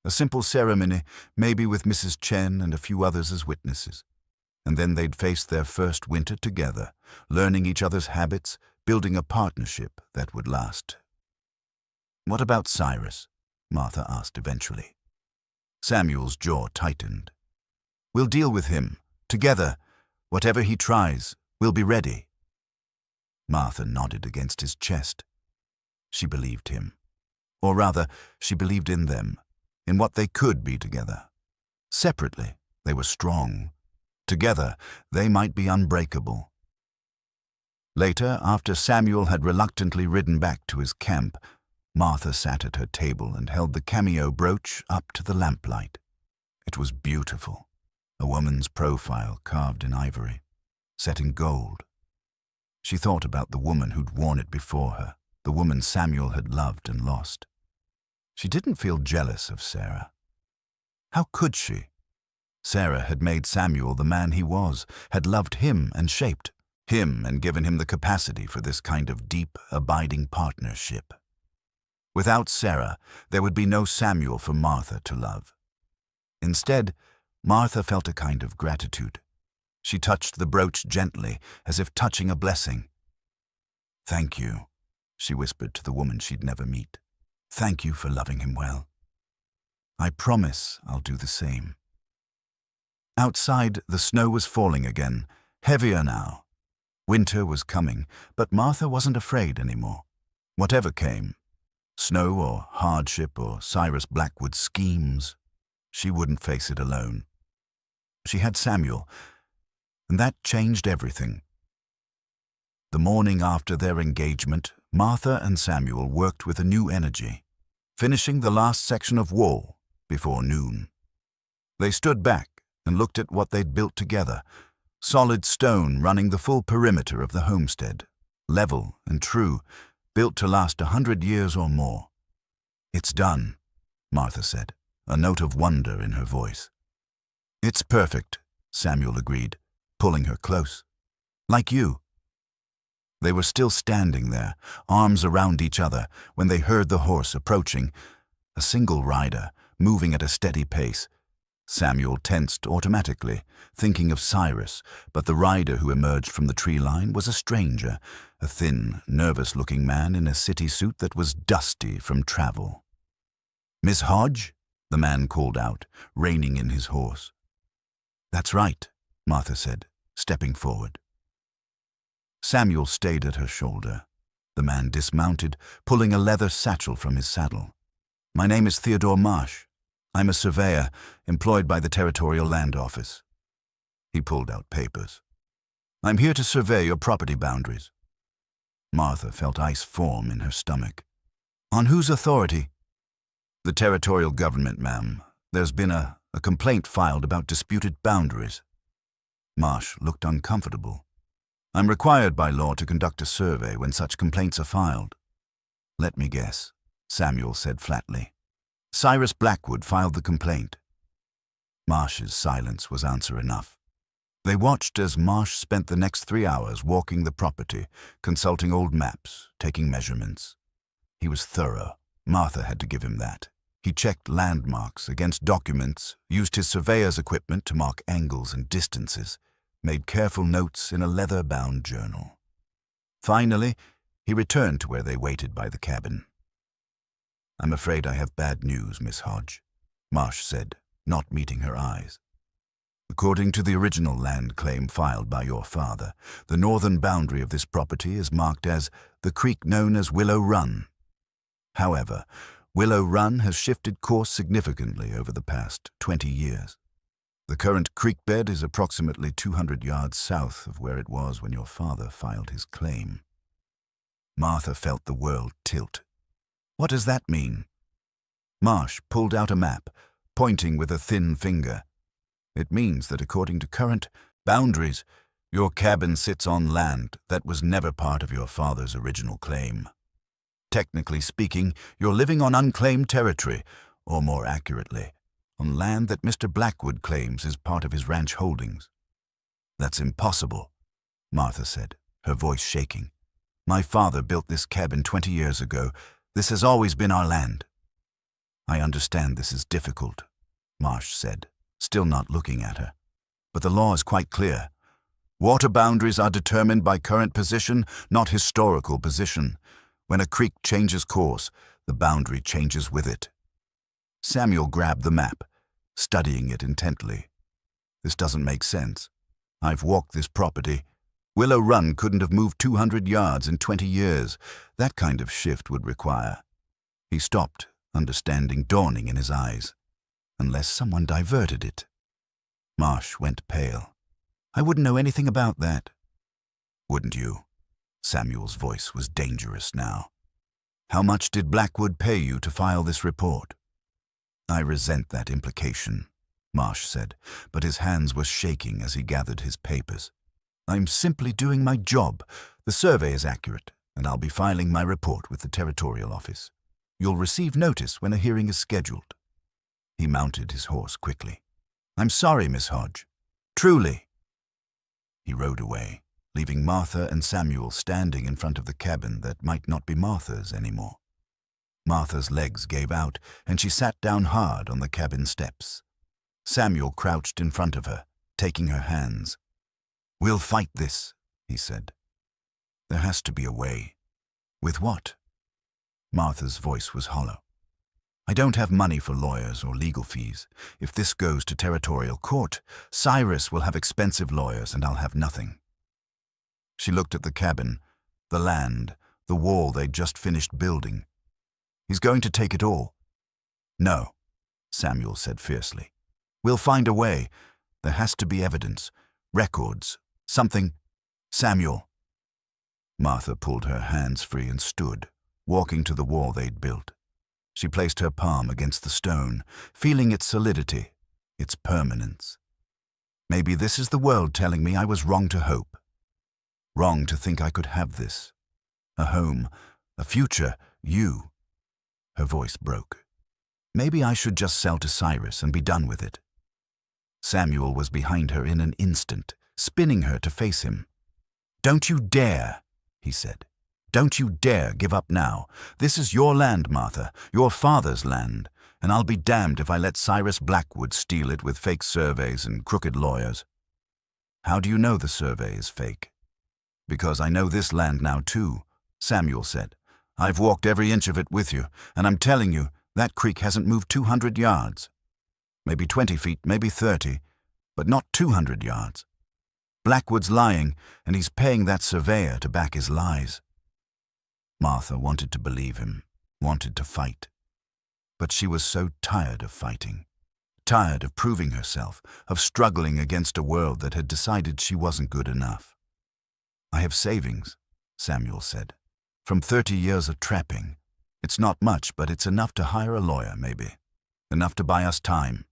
A simple ceremony, maybe with Mrs. Chen and a few others as witnesses. And then they'd face their first winter together, learning each other's habits, building a partnership that would last. "What about Cyrus?" Martha asked eventually. Samuel's jaw tightened. "We'll deal with him, together. Whatever he tries, we'll be ready." Martha nodded against his chest. She believed him. Or rather, she believed in them, in what they could be together. Separately, they were strong. Together, they might be unbreakable. Later, after Samuel had reluctantly ridden back to his camp, Martha sat at her table and held the cameo brooch up to the lamplight. It was beautiful, a woman's profile carved in ivory, set in gold. She thought about the woman who'd worn it before her, the woman Samuel had loved and lost. She didn't feel jealous of Sarah. How could she? Sarah had made Samuel the man he was, had loved him and shaped him and given him the capacity for this kind of deep, abiding partnership. Without Sarah, there would be no Samuel for Martha to love. Instead, Martha felt a kind of gratitude. She touched the brooch gently, as if touching a blessing. "Thank you," she whispered to the woman she'd never meet. "Thank you for loving him well. I promise I'll do the same." Outside, the snow was falling again, heavier now. Winter was coming, but Martha wasn't afraid anymore. Whatever came, snow or hardship or Cyrus Blackwood's schemes, she wouldn't face it alone. She had Samuel, and that changed everything. The morning after their engagement, Martha and Samuel worked with a new energy, finishing the last section of wall before noon. They stood back and looked at what they'd built together, solid stone running the full perimeter of the homestead, level and true, built to last 100 years or more. "It's done," Martha said, a note of wonder in her voice. "It's perfect," Samuel agreed, pulling her close. "Like you." They were still standing there, arms around each other, when they heard the horse approaching, a single rider, moving at a steady pace. Samuel tensed automatically, thinking of Cyrus, but the rider who emerged from the tree line was a stranger, a thin, nervous-looking man in a city suit that was dusty from travel. "Miss Hodge?" the man called out, reining in his horse. "That's right," Martha said, stepping forward. Samuel stayed at her shoulder. The man dismounted, pulling a leather satchel from his saddle. "My name is Theodore Marsh. I'm a surveyor employed by the Territorial Land Office." He pulled out papers. "I'm here to survey your property boundaries." Martha felt ice form in her stomach. "On whose authority?" "The territorial government, ma'am. There's been a complaint filed about disputed boundaries." Marsh looked uncomfortable. "I'm required by law to conduct a survey when such complaints are filed." "Let me guess," Samuel said flatly. "Cyrus Blackwood filed the complaint." Marsh's silence was answer enough. They watched as Marsh spent the next 3 hours walking the property, consulting old maps, taking measurements. He was thorough. Martha had to give him that. He checked landmarks against documents, used his surveyor's equipment to mark angles and distances, made careful notes in a leather-bound journal. Finally, he returned to where they waited by the cabin. "I'm afraid I have bad news, Miss Hodge," Marsh said, not meeting her eyes. "According to the original land claim filed by your father, the northern boundary of this property is marked as the creek known as Willow Run. However, Willow Run has shifted course significantly over the past 20 years. The current creek bed is approximately 200 yards south of where it was when your father filed his claim." Martha felt the world tilt. "What does that mean?" Marsh pulled out a map, pointing with a thin finger. "It means that according to current boundaries, your cabin sits on land that was never part of your father's original claim. Technically speaking, you're living on unclaimed territory, or more accurately, on land that Mr. Blackwood claims is part of his ranch holdings." "That's impossible," Martha said, her voice shaking. "My father built this cabin 20 years ago. This has always been our land." "I understand this is difficult," Marsh said, still not looking at her. "But the law is quite clear. Water boundaries are determined by current position, not historical position. When a creek changes course, the boundary changes with it." Samuel grabbed the map, studying it intently. "This doesn't make sense. I've walked this property. Willow Run couldn't have moved 200 yards in 20 years. That kind of shift would require—" He stopped, understanding dawning in his eyes. "Unless someone diverted it." Marsh went pale. "I wouldn't know anything about that." "Wouldn't you?" Samuel's voice was dangerous now. How much did Blackwood pay you to file this report? I resent that implication, Marsh said, but his hands were shaking as he gathered his papers. I'm simply doing my job. The survey is accurate, and I'll be filing my report with the territorial office. You'll receive notice when a hearing is scheduled. He mounted his horse quickly. I'm sorry, Miss Hodge. Truly. He rode away, leaving Martha and Samuel standing in front of the cabin that might not be Martha's anymore. Martha's legs gave out, and she sat down hard on the cabin steps. Samuel crouched in front of her, taking her hands. We'll fight this, he said. There has to be a way. With what? Martha's voice was hollow. I don't have money for lawyers or legal fees. If this goes to territorial court, Cyrus will have expensive lawyers and I'll have nothing. She looked at the cabin, the land, the wall they'd just finished building. He's going to take it all. No, Samuel said fiercely. We'll find a way. There has to be evidence, records, something. Samuel. Martha pulled her hands free and stood, walking to the wall they'd built. She placed her palm against the stone, feeling its solidity, its permanence. Maybe this is the world telling me I was wrong to hope. Wrong to think I could have this. A home, a future, you. Her voice broke. Maybe I should just sell to Cyrus and be done with it. Samuel was behind her in an instant, spinning her to face him. Don't you dare, he said. Don't you dare give up now. This is your land, Martha, your father's land, and I'll be damned if I let Cyrus Blackwood steal it with fake surveys and crooked lawyers. How do you know the survey is fake? Because I know this land now too, Samuel said. I've walked every inch of it with you, and I'm telling you, that creek hasn't moved 200 yards. Maybe 20 feet, maybe 30, but not 200 yards. Blackwood's lying, and he's paying that surveyor to back his lies. Martha wanted to believe him, wanted to fight. But she was so tired of fighting, tired of proving herself, of struggling against a world that had decided she wasn't good enough. I have savings, Samuel said, from 30 years of trapping. It's not much, but it's enough to hire a lawyer, maybe. Enough to buy us time.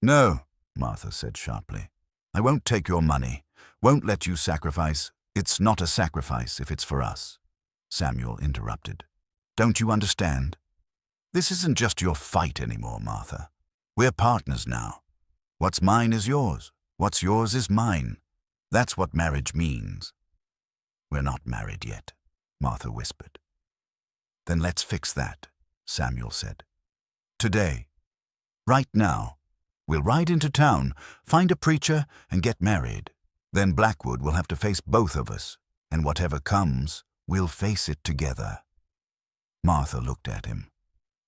No, Martha said sharply. I won't take your money, won't let you sacrifice. It's not a sacrifice if it's for us. Samuel interrupted. Don't you understand? This isn't just your fight anymore, Martha. We're partners now. What's mine is yours. What's yours is mine. That's what marriage means. We're not married yet, Martha whispered. Then let's fix that, Samuel said. Today. Right now. We'll ride into town, find a preacher, and get married. Then Blackwood will have to face both of us, and whatever comes, we'll face it together. Martha looked at him.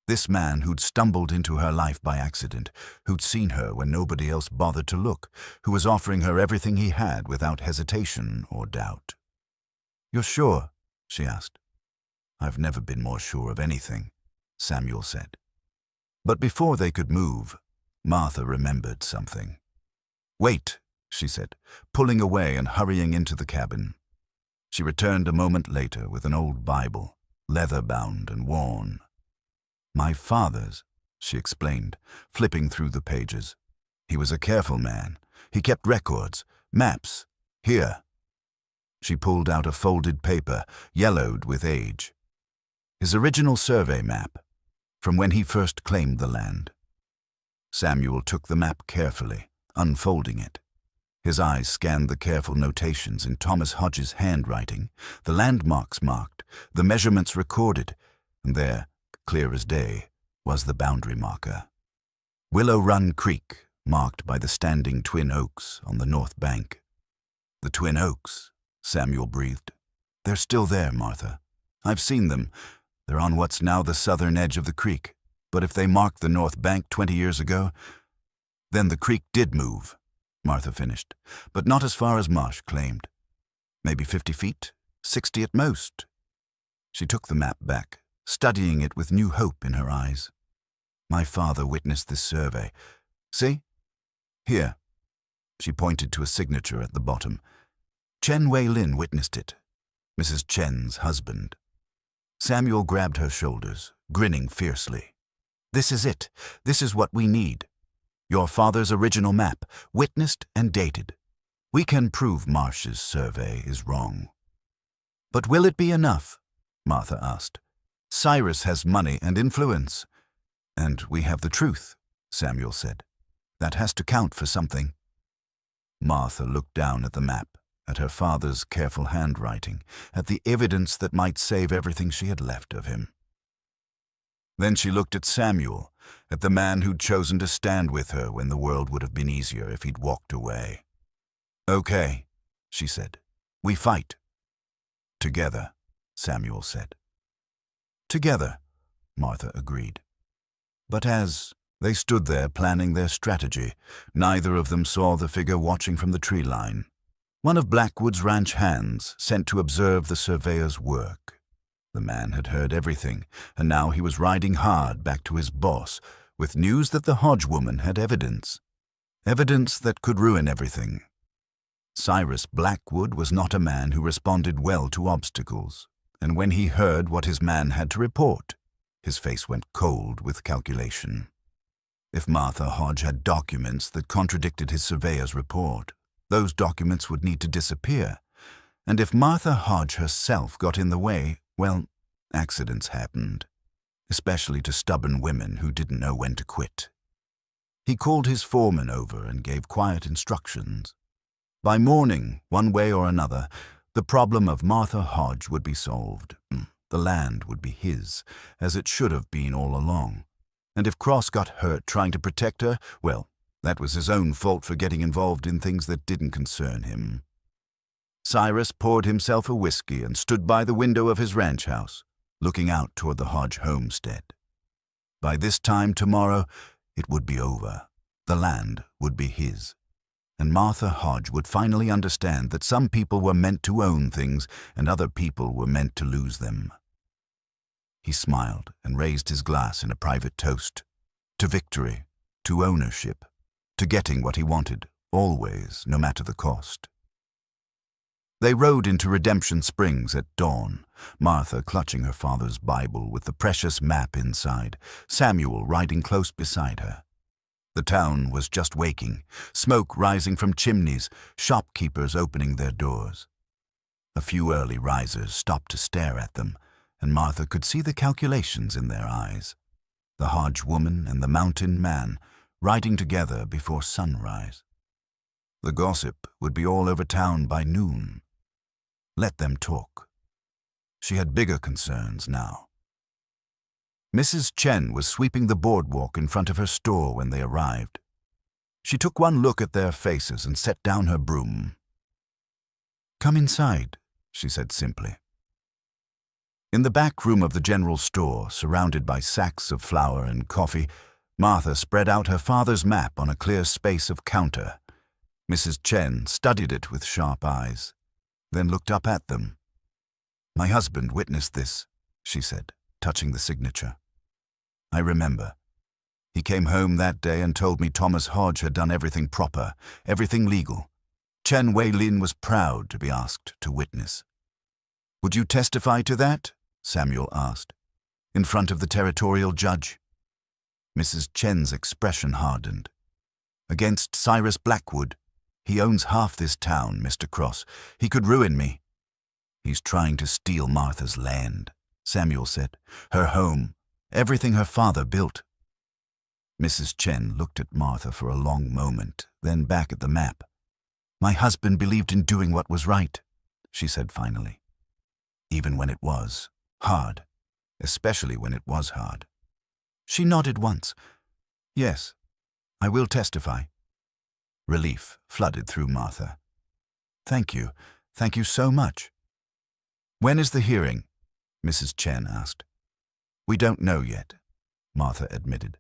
This man who'd stumbled into her life by accident, who'd seen her when nobody else bothered to look, who was offering her everything he had without hesitation or doubt. You're sure? She asked. I've never been more sure of anything, Samuel said. But before they could move, Martha remembered something. Wait, she said, pulling away and hurrying into the cabin. She returned a moment later with an old Bible, leather-bound and worn. My father's, she explained, flipping through the pages. He was a careful man. He kept records, maps. Here. She pulled out a folded paper, yellowed with age. His original survey map, from when he first claimed the land. Samuel took the map carefully, unfolding it. His eyes scanned the careful notations in Thomas Hodge's handwriting, the landmarks marked, the measurements recorded, and there, clear as day, was the boundary marker. Willow Run Creek, marked by the standing twin oaks on the north bank. The twin oaks, Samuel breathed. They're still there, Martha. I've seen them. They're on what's now the southern edge of the creek. But if they marked the north bank 20 years ago, then the creek did move, Martha finished, but not as far as Marsh claimed. Maybe 50 feet, 60 at most. She took the map back, studying it with new hope in her eyes. My father witnessed this survey. See? Here. She pointed to a signature at the bottom. Chen Wei Lin witnessed it. Mrs. Chen's husband. Samuel grabbed her shoulders, grinning fiercely. "This is it. This is what we need. Your father's original map, witnessed and dated. We can prove Marsh's survey is wrong." "But will it be enough?" Martha asked. "Cyrus has money and influence. And we have the truth," Samuel said. "That has to count for something." Martha looked down at the map, at her father's careful handwriting, at the evidence that might save everything she had left of him. Then she looked at Samuel, at the man who'd chosen to stand with her when the world would have been easier if he'd walked away. "Okay," she said. "We fight." "Together," Samuel said. "Together," Martha agreed. But as they stood there planning their strategy, neither of them saw the figure watching from the tree line. One of Blackwood's ranch hands sent to observe the surveyor's work. The man had heard everything, and now he was riding hard back to his boss with news that the Hodge woman had evidence. Evidence that could ruin everything. Cyrus Blackwood was not a man who responded well to obstacles, and when he heard what his man had to report, his face went cold with calculation. If Martha Hodge had documents that contradicted his surveyor's report, those documents would need to disappear. And if Martha Hodge herself got in the way, well, accidents happened, especially to stubborn women who didn't know when to quit. He called his foreman over and gave quiet instructions. By morning, one way or another, the problem of Martha Hodge would be solved. The land would be his, as it should have been all along. And if Cross got hurt trying to protect her, well, that was his own fault for getting involved in things that didn't concern him. Cyrus poured himself a whiskey and stood by the window of his ranch house, looking out toward the Hodge homestead. By this time tomorrow, it would be over. The land would be his. And Martha Hodge would finally understand that some people were meant to own things and other people were meant to lose them. He smiled and raised his glass in a private toast. To victory, to ownership, to getting what he wanted, always, no matter the cost. They rode into Redemption Springs at dawn, Martha clutching her father's Bible with the precious map inside, Samuel riding close beside her. The town was just waking, smoke rising from chimneys, shopkeepers opening their doors. A few early risers stopped to stare at them, and Martha could see the calculations in their eyes. The Hodge woman and the mountain man riding together before sunrise. The gossip would be all over town by noon. Let them talk. She had bigger concerns now. Mrs. Chen was sweeping the boardwalk in front of her store when they arrived. She took one look at their faces and set down her broom. "Come inside," she said simply. In the back room of the general store, surrounded by sacks of flour and coffee, Martha spread out her father's map on a clear space of counter. Mrs. Chen studied it with sharp eyes, then looked up at them. "My husband witnessed this," she said, touching the signature. "I remember. He came home that day and told me Thomas Hodge had done everything proper, everything legal. Chen Wei-lin was proud to be asked to witness." "Would you testify to that?" Samuel asked. "In front of the territorial judge?" Mrs. Chen's expression hardened. "Against Cyrus Blackwood. He owns half this town, Mr. Cross. He could ruin me." "He's trying to steal Martha's land," Samuel said. "Her home, everything her father built." Mrs. Chen looked at Martha for a long moment, then back at the map. "My husband believed in doing what was right," she said finally. "Even when it was hard, especially when it was hard." She nodded once. "Yes, I will testify." Relief flooded through Martha. Thank you so much." "When is the hearing?" Mrs. Chen asked. "We don't know yet," Martha admitted.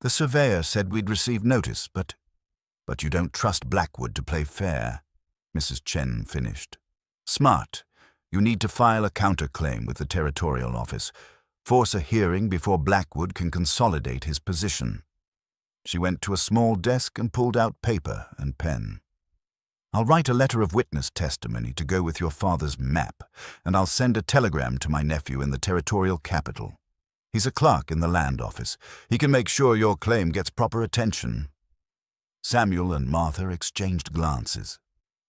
"The surveyor said we'd receive notice, but you don't trust Blackwood to play fair," Mrs. Chen finished. "Smart. You need to file a counterclaim with the territorial office. Force a hearing before Blackwood can consolidate his position." She went to a small desk and pulled out paper and pen. "I'll write a letter of witness testimony to go with your father's map. and I'll send a telegram to my nephew in the territorial capital. He's a clerk in the land office. He can make sure your claim gets proper attention." Samuel and Martha exchanged glances.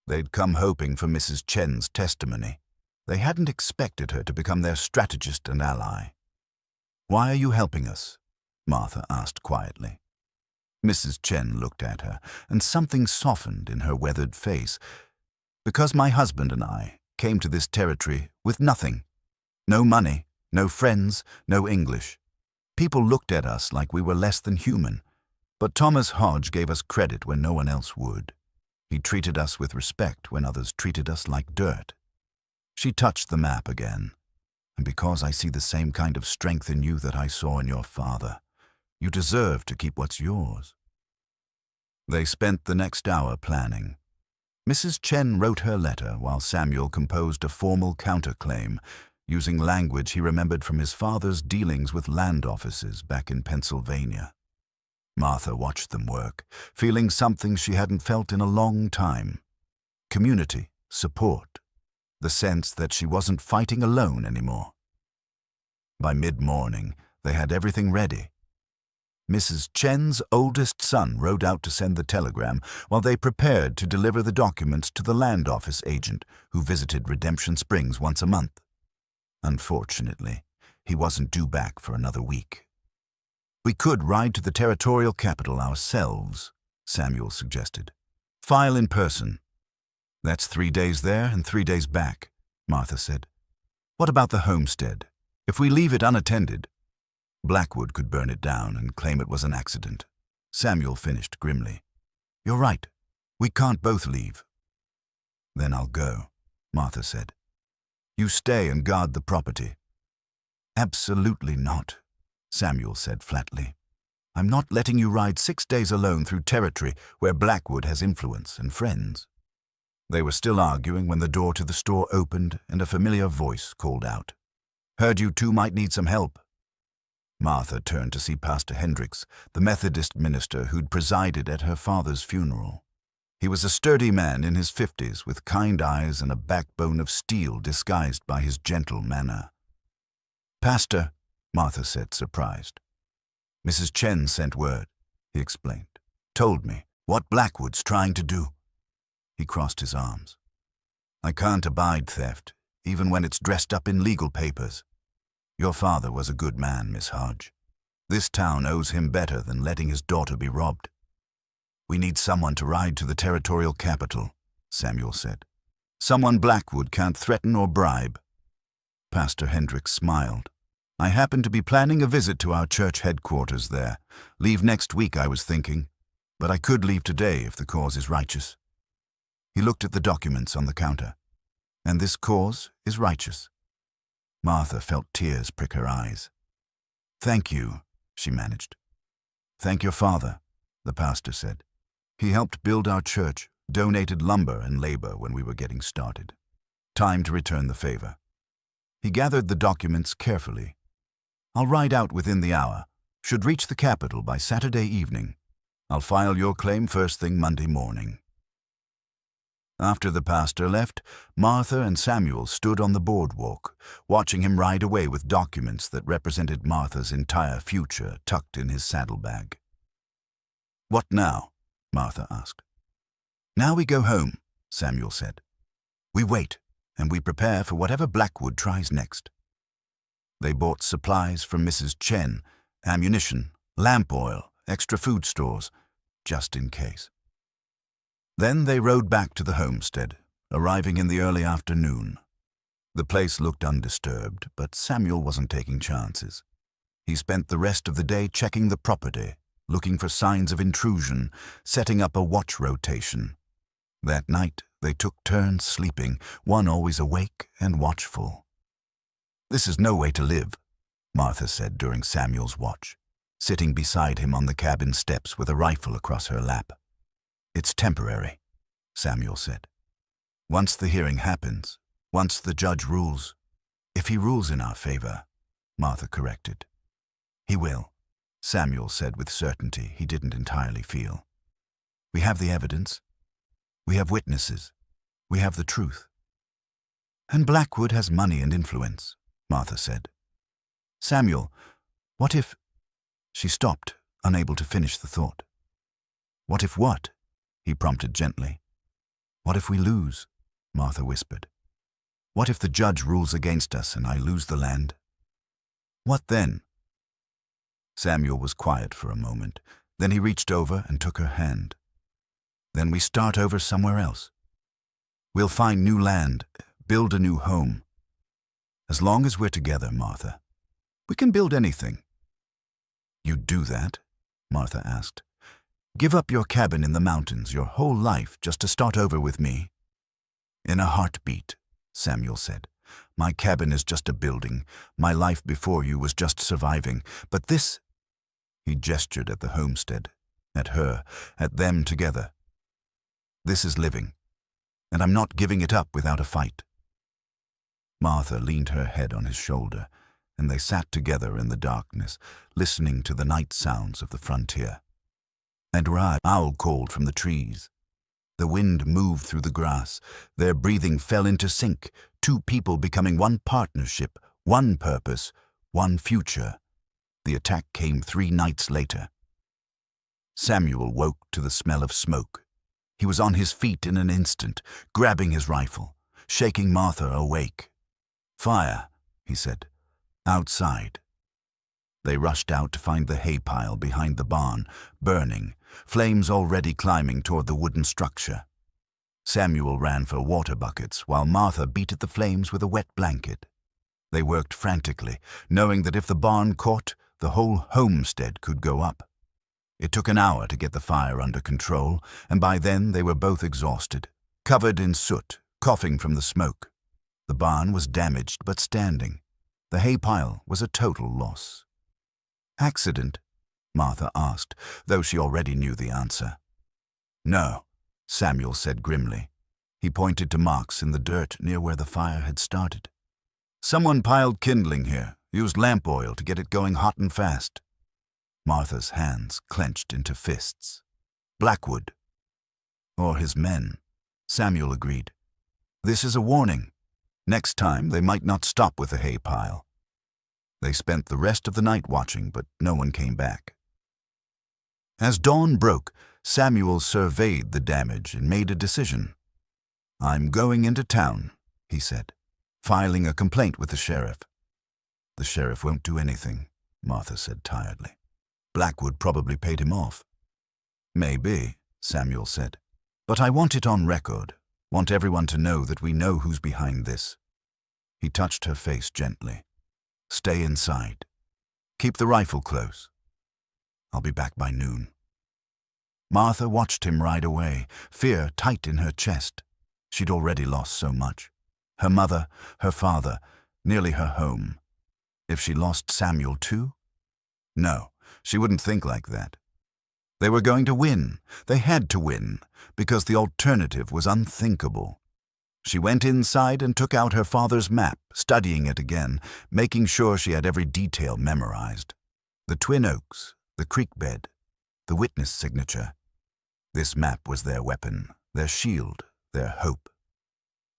They'd come hoping for Mrs. Chen's testimony. They hadn't expected her to become their strategist and ally. "Why are you helping us?" Martha asked quietly. Mrs. Chen looked at her, and something softened in her weathered face. "Because my husband and I came to this territory with nothing. No money, no friends, no English. People looked at us like we were less than human. But Thomas Hodge gave us credit when no one else would. He treated us with respect when others treated us like dirt." She touched the map again. "And because I see the same kind of strength in you that I saw in your father, you deserve to keep what's yours." They spent the next hour planning. Mrs. Chen wrote her letter while Samuel composed a formal counterclaim, using language he remembered from his father's dealings with land offices back in Pennsylvania. Martha watched them work, feeling something she hadn't felt in a long time. Community, support, the sense that she wasn't fighting alone anymore. By mid-morning, they had everything ready. Mrs. Chen's oldest son rode out to send the telegram while they prepared to deliver the documents to the land office agent who visited Redemption Springs once a month. Unfortunately, he wasn't due back for another week. "We could ride to the territorial capital ourselves," Samuel suggested. "File in person." "That's 3 days there and 3 days back," Martha said. "What about the homestead? If we leave it unattended?" "Blackwood could burn it down and claim it was an accident," Samuel finished grimly. "You're right. We can't both leave." "Then I'll go," Martha said. "You stay and guard the property." "Absolutely not," Samuel said flatly. "I'm not letting you ride 6 days alone through territory where Blackwood has influence and friends." They were still arguing when the door to the store opened and a familiar voice called out, "Heard you two might need some help." Martha turned to see Pastor Hendricks, the Methodist minister who'd presided at her father's funeral. He was a sturdy man in his 50s with kind eyes and a backbone of steel disguised by his gentle manner. "Pastor," Martha said, surprised. "Mrs. Chen sent word," he explained. "Told me what Blackwood's trying to do." He crossed his arms. "I can't abide theft, even when it's dressed up in legal papers. Your father was a good man, Miss Hodge. This town owes him better than letting his daughter be robbed." "We need someone to ride to the territorial capital," Samuel said. "Someone Blackwood can't threaten or bribe." Pastor Hendricks smiled. "I happen to be planning a visit to our church headquarters there. Leave next week, I was thinking. But I could leave today if the cause is righteous." He looked at the documents on the counter. "And this cause is righteous." Martha felt tears prick her eyes. "Thank you," she managed. "Thank your father," the pastor said. "He helped build our church, donated lumber and labor when we were getting started. Time to return the favor." He gathered the documents carefully. "I'll ride out within the hour. Should reach the capital by Saturday evening. I'll file your claim first thing Monday morning." After the pastor left, Martha and Samuel stood on the boardwalk, watching him ride away with documents that represented Martha's entire future tucked in his saddlebag. "What now?" Martha asked. "Now we go home," Samuel said. "We wait, and we prepare for whatever Blackwood tries next." They bought supplies from Mrs. Chen, ammunition, lamp oil, extra food stores, just in case. Then they rode back to the homestead, arriving in the early afternoon. The place looked undisturbed, but Samuel wasn't taking chances. He spent the rest of the day checking the property, looking for signs of intrusion, setting up a watch rotation. That night, they took turns sleeping, one always awake and watchful. "This is no way to live," Martha said during Samuel's watch, sitting beside him on the cabin steps with a rifle across her lap. "It's temporary," Samuel said. "Once the hearing happens, once the judge rules, if he rules in our favor," Martha corrected. "He will," Samuel said with certainty he didn't entirely feel. "We have the evidence. We have witnesses. We have the truth." And Blackwood has money and influence, Martha said. Samuel, what if... She stopped, unable to finish the thought. What if what? He prompted gently. What if we lose? Martha whispered. What if the judge rules against us and I lose the land? What then? Samuel was quiet for a moment. Then he reached over and took her hand. Then we start over somewhere else. We'll find new land, build a new home. As long as we're together, Martha, we can build anything. You'd do that? Martha asked. Give up your cabin in the mountains, your whole life, just to start over with me? In a heartbeat, Samuel said. My cabin is just a building. My life before you was just surviving. But this... He gestured at the homestead, at her, at them together. This is living, and I'm not giving it up without a fight. Martha leaned her head on his shoulder, and they sat together in the darkness, listening to the night sounds of the frontier. And an owl called from the trees. The wind moved through the grass. Their breathing fell into sync, two people becoming one partnership, one purpose, one future. The attack came 3 nights later. Samuel woke to the smell of smoke. He was on his feet in an instant, grabbing his rifle, shaking Martha awake. Fire, he said. Outside. They rushed out to find the hay pile behind the barn, burning, flames already climbing toward the wooden structure. Samuel ran for water buckets while Martha beat at the flames with a wet blanket. They worked frantically, knowing that if the barn caught, the whole homestead could go up. It took an hour to get the fire under control, and by then they were both exhausted, covered in soot, coughing from the smoke. The barn was damaged but standing. The hay pile was a total loss. Accident? Martha asked, though she already knew the answer. No, Samuel said grimly. He pointed to marks in the dirt near where the fire had started. Someone piled kindling here, used lamp oil to get it going hot and fast. Martha's hands clenched into fists. Blackwood. Or his men, Samuel agreed. This is a warning. Next time they might not stop with the hay pile. They spent the rest of the night watching, but no one came back. As dawn broke, Samuel surveyed the damage and made a decision. I'm going into town, he said, filing a complaint with the sheriff. The sheriff won't do anything, Martha said tiredly. Blackwood probably paid him off. Maybe, Samuel said. But I want it on record. Want everyone to know that we know who's behind this. He touched her face gently. Stay inside. Keep the rifle close. I'll be back by noon. Martha watched him ride away, fear tight in her chest. She'd already lost so much. Her mother, her father, nearly her home. If she lost Samuel too? No, she wouldn't think like that. They were going to win. They had to win, because the alternative was unthinkable. She went inside and took out her father's map, studying it again, making sure she had every detail memorized. The Twin Oaks, the creek bed, the witness signature. This map was their weapon, their shield, their hope.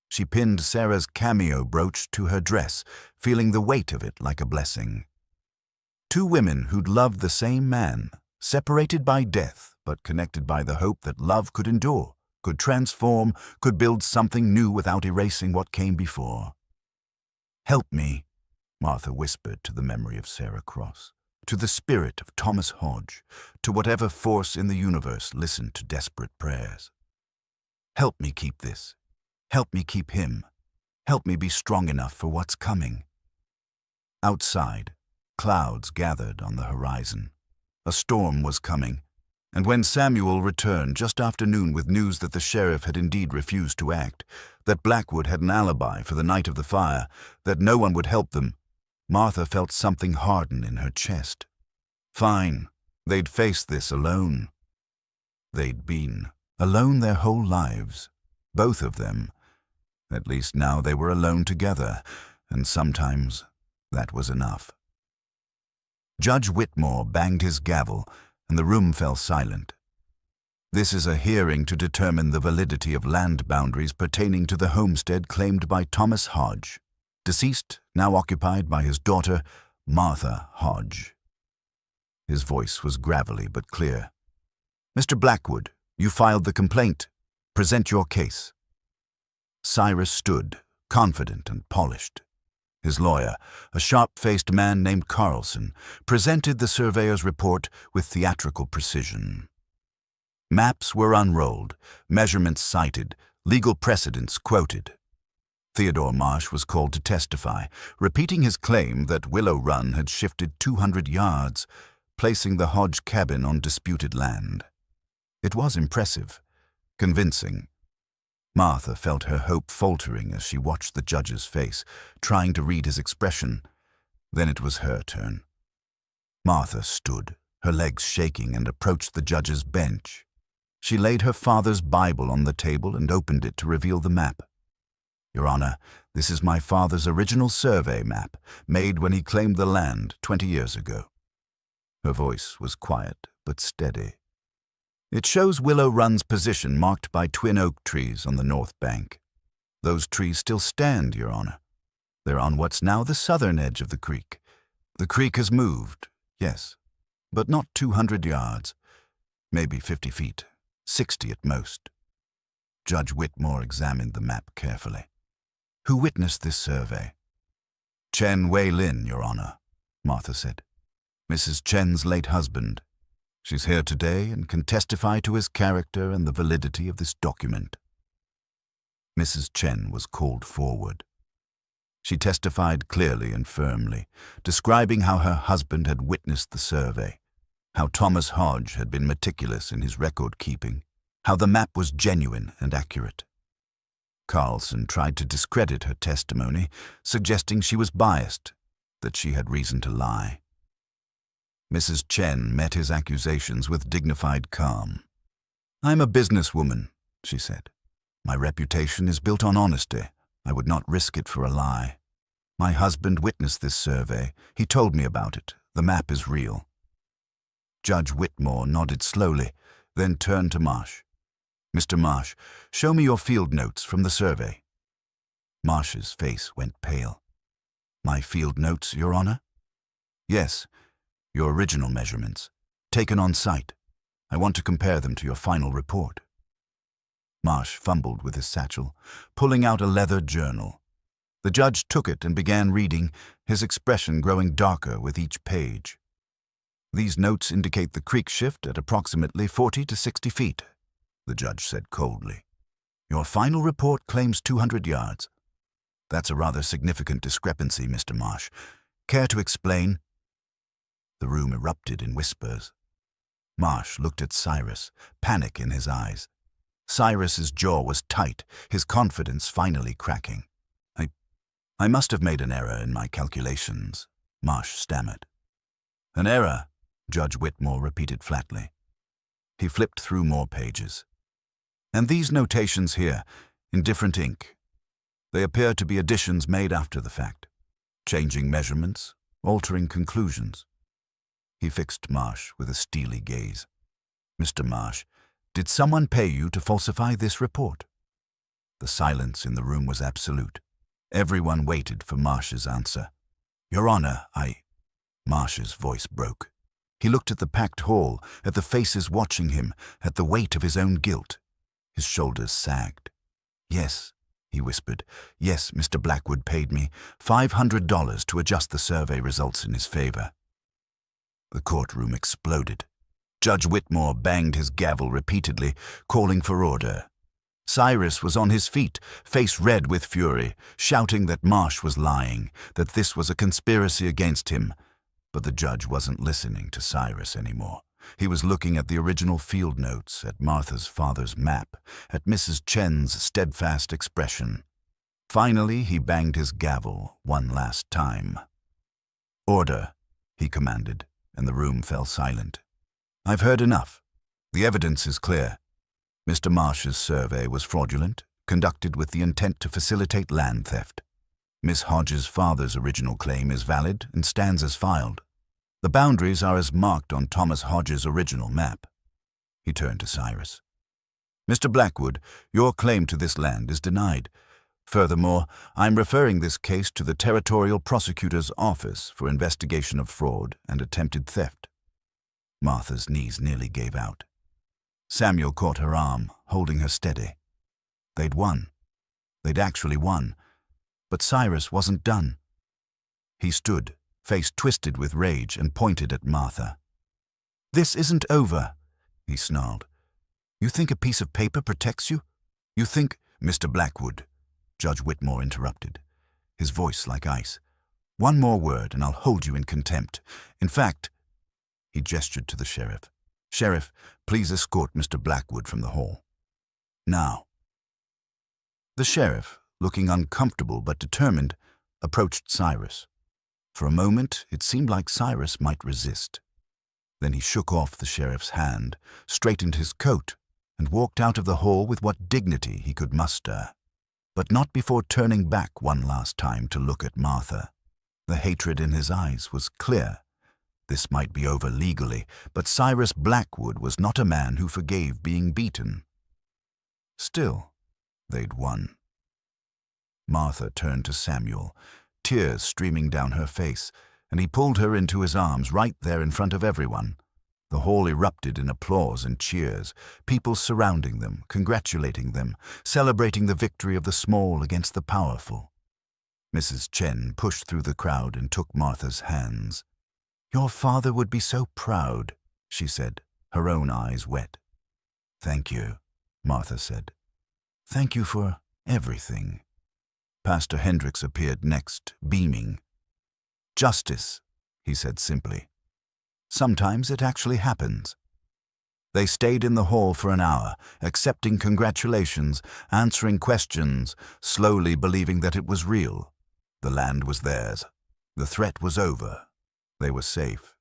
She pinned Sarah's cameo brooch to her dress, feeling the weight of it like a blessing. 2 women who'd loved the same man, separated by death, but connected by the hope that love could endure, could transform, could build something new without erasing what came before. Help me, Martha whispered to the memory of Sarah Cross, to the spirit of Thomas Hodge, to whatever force in the universe listened to desperate prayers. Help me keep this. Help me keep him. Help me be strong enough for what's coming. Outside, clouds gathered on the horizon. A storm was coming, and when Samuel returned just after noon with news that the sheriff had indeed refused to act, that Blackwood had an alibi for the night of the fire, that no one would help them, Martha felt something harden in her chest. Fine, they'd faced this alone. They'd been alone their whole lives, both of them. At least now they were alone together, and sometimes that was enough. Judge Whitmore banged his gavel, and the room fell silent. This is a hearing to determine the validity of land boundaries pertaining to the homestead claimed by Thomas Hodge, deceased, now occupied by his daughter, Martha Hodge. His voice was gravelly but clear. Mr. Blackwood, you filed the complaint. Present your case. Cyrus stood, confident and polished. His lawyer, a sharp-faced man named Carlson, presented the surveyor's report with theatrical precision. Maps were unrolled, measurements cited, legal precedents quoted. Theodore Marsh was called to testify, repeating his claim that Willow Run had shifted 200 yards, placing the Hodge cabin on disputed land. It was impressive, convincing. Martha felt her hope faltering as she watched the judge's face, trying to read his expression. Then it was her turn. Martha stood, her legs shaking, and approached the judge's bench. She laid her father's Bible on the table and opened it to reveal the map. Your Honor, this is my father's original survey map, made when he claimed the land 20 years ago. Her voice was quiet but steady. It shows Willow Run's position marked by twin oak trees on the north bank. Those trees still stand, Your Honor. They're on what's now the southern edge of the creek. The creek has moved, yes, but not 200 yards, maybe 50 feet, 60 at most. Judge Whitmore examined the map carefully. Who witnessed this survey? Chen Wei Lin, Your Honor, Martha said. Mrs. Chen's late husband. She's here today and can testify to his character and the validity of this document. Mrs. Chen was called forward. She testified clearly and firmly, describing how her husband had witnessed the survey, how Thomas Hodge had been meticulous in his record-keeping, how the map was genuine and accurate. Carlson tried to discredit her testimony, suggesting she was biased, that she had reason to lie. Mrs. Chen met his accusations with dignified calm. I'm a businesswoman, she said. My reputation is built on honesty. I would not risk it for a lie. My husband witnessed this survey. He told me about it. The map is real. Judge Whitmore nodded slowly, then turned to Marsh. Mr. Marsh, show me your field notes from the survey. Marsh's face went pale. My field notes, Your Honor? Yes, your original measurements, taken on site. I want to compare them to your final report. Marsh fumbled with his satchel, pulling out a leather journal. The judge took it and began reading, his expression growing darker with each page. These notes indicate the creek shift at approximately 40 to 60 feet, the judge said coldly. Your final report claims 200 yards. That's a rather significant discrepancy, Mr. Marsh. Care to explain? The room erupted in whispers. Marsh looked at Cyrus, panic in his eyes. Cyrus's jaw was tight, his confidence finally cracking. I must have made an error in my calculations, Marsh stammered. An error, Judge Whitmore repeated flatly. He flipped through more pages. And these notations here, in different ink. They appear to be additions made after the fact, changing measurements, altering conclusions. He fixed Marsh with a steely gaze. Mr. Marsh, did someone pay you to falsify this report? The silence in the room was absolute. Everyone waited for Marsh's answer. Your Honor, Marsh's voice broke. He looked at the packed hall, at the faces watching him, at the weight of his own guilt. His shoulders sagged. Yes, he whispered. Yes, Mr. Blackwood paid me $500 to adjust the survey results in his favor. The courtroom exploded. Judge Whitmore banged his gavel repeatedly, calling for order. Cyrus was on his feet, face red with fury, shouting that Marsh was lying, that this was a conspiracy against him. But the judge wasn't listening to Cyrus anymore. He was looking at the original field notes, at Martha's father's map, at Mrs. Chen's steadfast expression. Finally, he banged his gavel one last time. Order, he commanded, and the room fell silent. I've heard enough. The evidence is clear. Mr. Marsh's survey was fraudulent, conducted with the intent to facilitate land theft. Miss Hodge's father's original claim is valid and stands as filed. The boundaries are as marked on Thomas Hodge's original map. He turned to Cyrus. Mr. Blackwood, your claim to this land is denied. Furthermore, I'm referring this case to the Territorial Prosecutor's Office for investigation of fraud and attempted theft." Martha's knees nearly gave out. Samuel caught her arm, holding her steady. They'd won. They'd actually won. But Cyrus wasn't done. He stood, face twisted with rage, and pointed at Martha. "This isn't over," he snarled. "You think a piece of paper protects you? You think—" "Mr. Blackwood," Judge Whitmore interrupted, his voice like ice. "One more word and I'll hold you in contempt. In fact—" He gestured to the sheriff. "Sheriff, please escort Mr. Blackwood from the hall. Now." The sheriff, looking uncomfortable but determined, approached Cyrus. For a moment, it seemed like Cyrus might resist. Then he shook off the sheriff's hand, straightened his coat, and walked out of the hall with what dignity he could muster. But not before turning back one last time to look at Martha. The hatred in his eyes was clear. This might be over legally, but Cyrus Blackwood was not a man who forgave being beaten. Still, they'd won. Martha turned to Samuel, tears streaming down her face, and he pulled her into his arms right there in front of everyone. The hall erupted in applause and cheers, people surrounding them, congratulating them, celebrating the victory of the small against the powerful. Mrs. Chen pushed through the crowd and took Martha's hands. "Your father would be so proud," she said, her own eyes wet. "Thank you," Martha said. "Thank you for everything." Pastor Hendricks appeared next, beaming. "Justice," he said simply. "Sometimes it actually happens." They stayed in the hall for an hour, accepting congratulations, answering questions, slowly believing that it was real. The land was theirs. The threat was over. They were safe.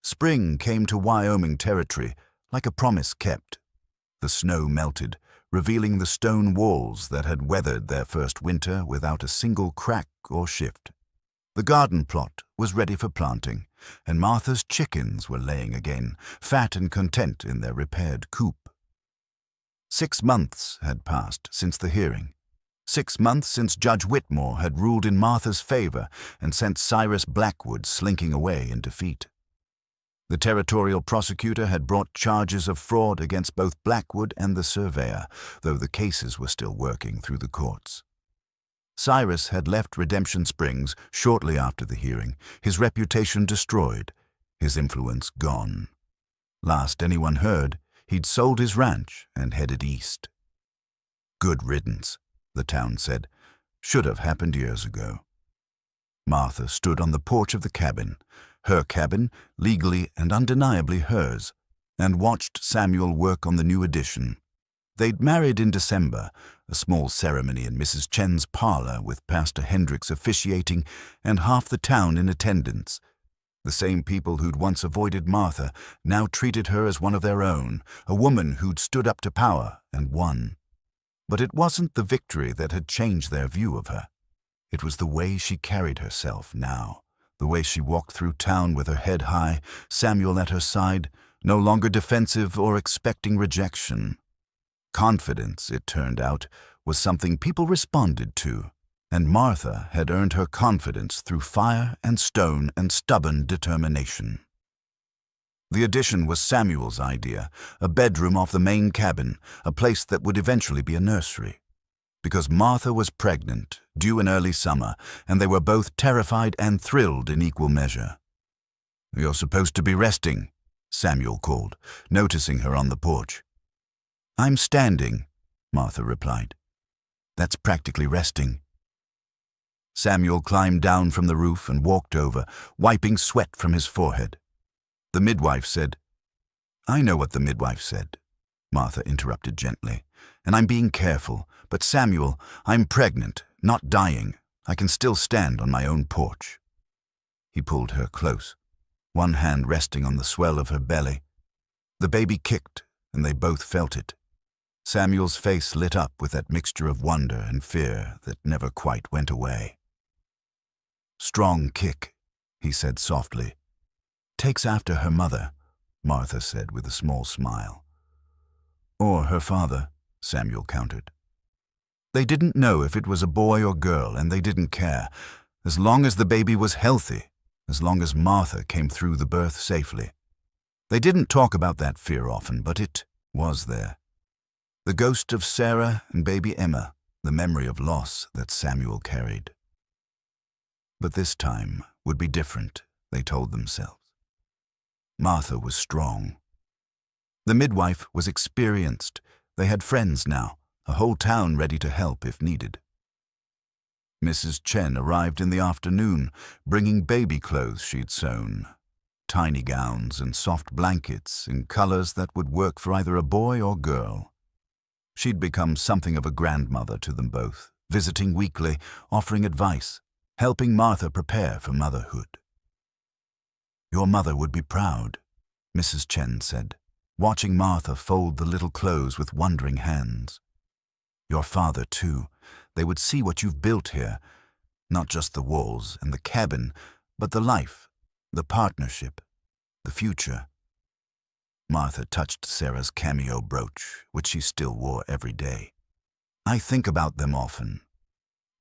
Spring came to Wyoming territory like a promise kept. The snow melted, revealing the stone walls that had weathered their first winter without a single crack or shift. The garden plot was ready for planting, and Martha's chickens were laying again, fat and content in their repaired coop. 6 months had passed since the hearing. 6 months since Judge Whitmore had ruled in Martha's favor and sent Cyrus Blackwood slinking away in defeat. The territorial prosecutor had brought charges of fraud against both Blackwood and the surveyor, though the cases were still working through the courts. Cyrus had left Redemption Springs shortly after the hearing, his reputation destroyed, his influence gone. Last anyone heard, he'd sold his ranch and headed east. "Good riddance," the town said. "Should have happened years ago." Martha stood on the porch of the cabin, her cabin, legally and undeniably hers, and watched Samuel work on the new addition. They'd married in December, a small ceremony in Mrs. Chen's parlor with Pastor Hendricks officiating and half the town in attendance. The same people who'd once avoided Martha now treated her as one of their own, a woman who'd stood up to power and won. But it wasn't the victory that had changed their view of her. It was the way she carried herself now, the way she walked through town with her head high, Samuel at her side, no longer defensive or expecting rejection. Confidence, it turned out, was something people responded to, and Martha had earned her confidence through fire and stone and stubborn determination. The addition was Samuel's idea, a bedroom off the main cabin, a place that would eventually be a nursery. Because Martha was pregnant, due in early summer, and they were both terrified and thrilled in equal measure. "You're supposed to be resting," Samuel called, noticing her on the porch. "I'm standing," Martha replied. "That's practically resting." Samuel climbed down from the roof and walked over, wiping sweat from his forehead. The midwife said, "I know what the midwife said," Martha interrupted gently, "and I'm being careful, but Samuel, I'm pregnant, not dying. I can still stand on my own porch." He pulled her close, one hand resting on the swell of her belly. The baby kicked, and they both felt it. Samuel's face lit up with that mixture of wonder and fear that never quite went away. "Strong kick," he said softly. "Takes after her mother," Martha said with a small smile. Or her father, Samuel countered. They didn't know if it was a boy or girl, and they didn't care, as long as the baby was healthy, as long as Martha came through the birth safely. They didn't talk about that fear often, but it was there. The ghost of Sarah and baby Emma, the memory of loss that Samuel carried. But this time would be different, they told themselves. Martha was strong. The midwife was experienced. They had friends now, a whole town ready to help if needed. Mrs. Chen arrived in the afternoon, bringing baby clothes she'd sewn. Tiny gowns and soft blankets in colors that would work for either a boy or girl. She'd become something of a grandmother to them both, visiting weekly, offering advice, helping Martha prepare for motherhood. Your mother would be proud, Mrs. Chen said, watching Martha fold the little clothes with wondering hands. Your father, too. They would see what you've built here, not just the walls and the cabin, but the life, the partnership, the future. Martha touched Sarah's cameo brooch, which she still wore every day. I think about them often.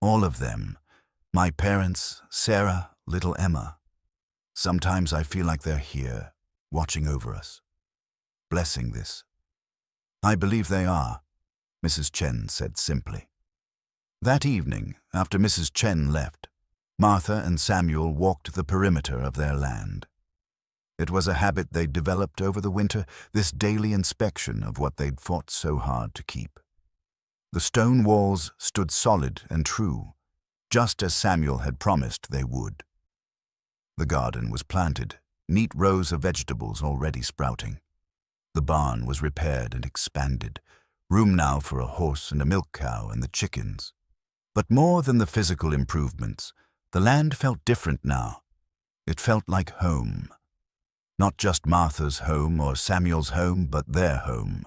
All of them. My parents, Sarah, little Emma. Sometimes I feel like they're here, watching over us, blessing this. I believe they are, Mrs. Chen said simply. That evening, after Mrs. Chen left, Martha and Samuel walked the perimeter of their land. It was a habit they'd developed over the winter, this daily inspection of what they'd fought so hard to keep. The stone walls stood solid and true, just as Samuel had promised they would. The garden was planted, neat rows of vegetables already sprouting. The barn was repaired and expanded, room now for a horse and a milk cow and the chickens. But more than the physical improvements, the land felt different now. It felt like home. Not just Martha's home or Samuel's home, but their home.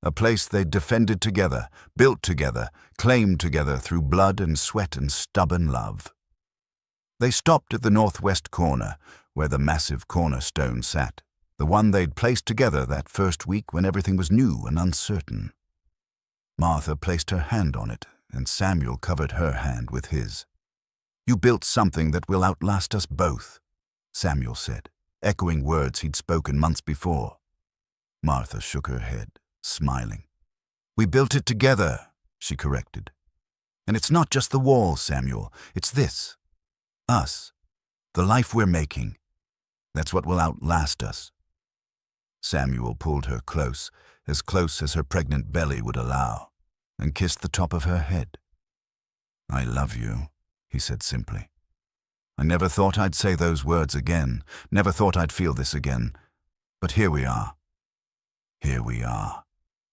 A place they'd defended together, built together, claimed together through blood and sweat and stubborn love. They stopped at the northwest corner, where the massive cornerstone sat, the one they'd placed together that first week when everything was new and uncertain. Martha placed her hand on it, and Samuel covered her hand with his. You built something that will outlast us both, Samuel said, echoing words he'd spoken months before. Martha shook her head, smiling. We built it together, she corrected. And it's not just the wall, Samuel, it's this. Us. The life we're making. That's what will outlast us. Samuel pulled her close as her pregnant belly would allow, and kissed the top of her head. I love you, he said simply. I never thought I'd say those words again, never thought I'd feel this again. But here we are. Here we are,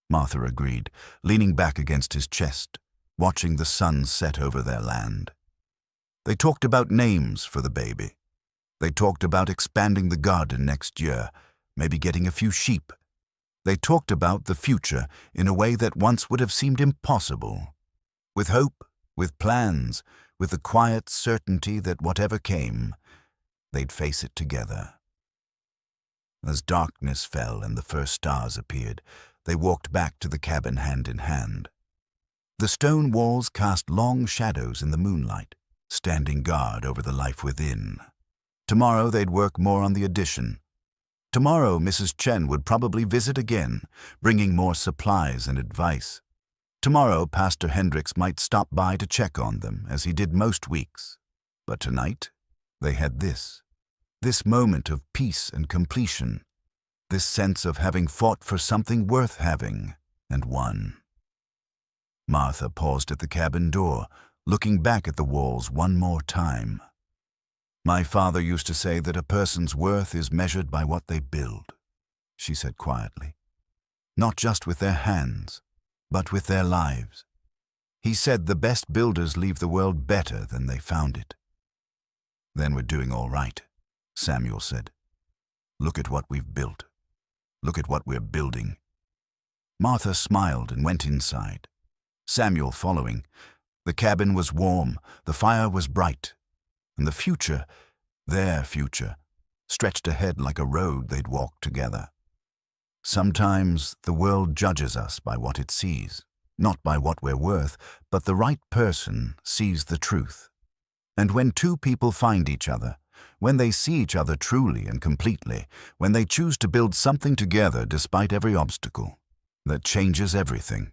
Martha agreed, leaning back against his chest, watching the sun set over their land. They talked about names for the baby. They talked about expanding the garden next year, maybe getting a few sheep. They talked about the future in a way that once would have seemed impossible. With hope, with plans, with the quiet certainty that whatever came, they'd face it together. As darkness fell and the first stars appeared, they walked back to the cabin hand in hand. The stone walls cast long shadows in the moonlight, standing guard over the life within. Tomorrow they'd work more on the addition. Tomorrow Mrs. Chen would probably visit again, bringing more supplies and advice. Tomorrow Pastor Hendricks might stop by to check on them, as he did most weeks. But tonight, they had this moment of peace and completion, this sense of having fought for something worth having, and won. Martha paused at the cabin door, looking back at the walls one more time. My father used to say that a person's worth is measured by what they build, she said quietly. Not just with their hands, but with their lives. He said the best builders leave the world better than they found it. Then we're doing all right, Samuel said. Look at what we've built. Look at what we're building. Martha smiled and went inside, Samuel following. The cabin was warm, the fire was bright, and the future, their future, stretched ahead like a road they'd walked together. Sometimes the world judges us by what it sees, not by what we're worth, but the right person sees the truth. And when two people find each other, when they see each other truly and completely, when they choose to build something together despite every obstacle, that changes everything.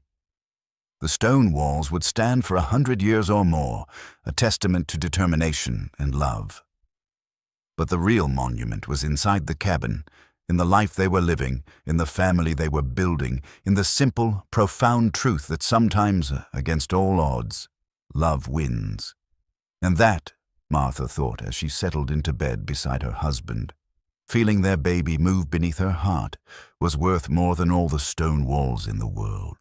The stone walls would stand for 100 years or more, a testament to determination and love. But the real monument was inside the cabin, in the life they were living, in the family they were building, in the simple, profound truth that sometimes, against all odds, love wins. And that, Martha thought as she settled into bed beside her husband, feeling their baby move beneath her heart, was worth more than all the stone walls in the world.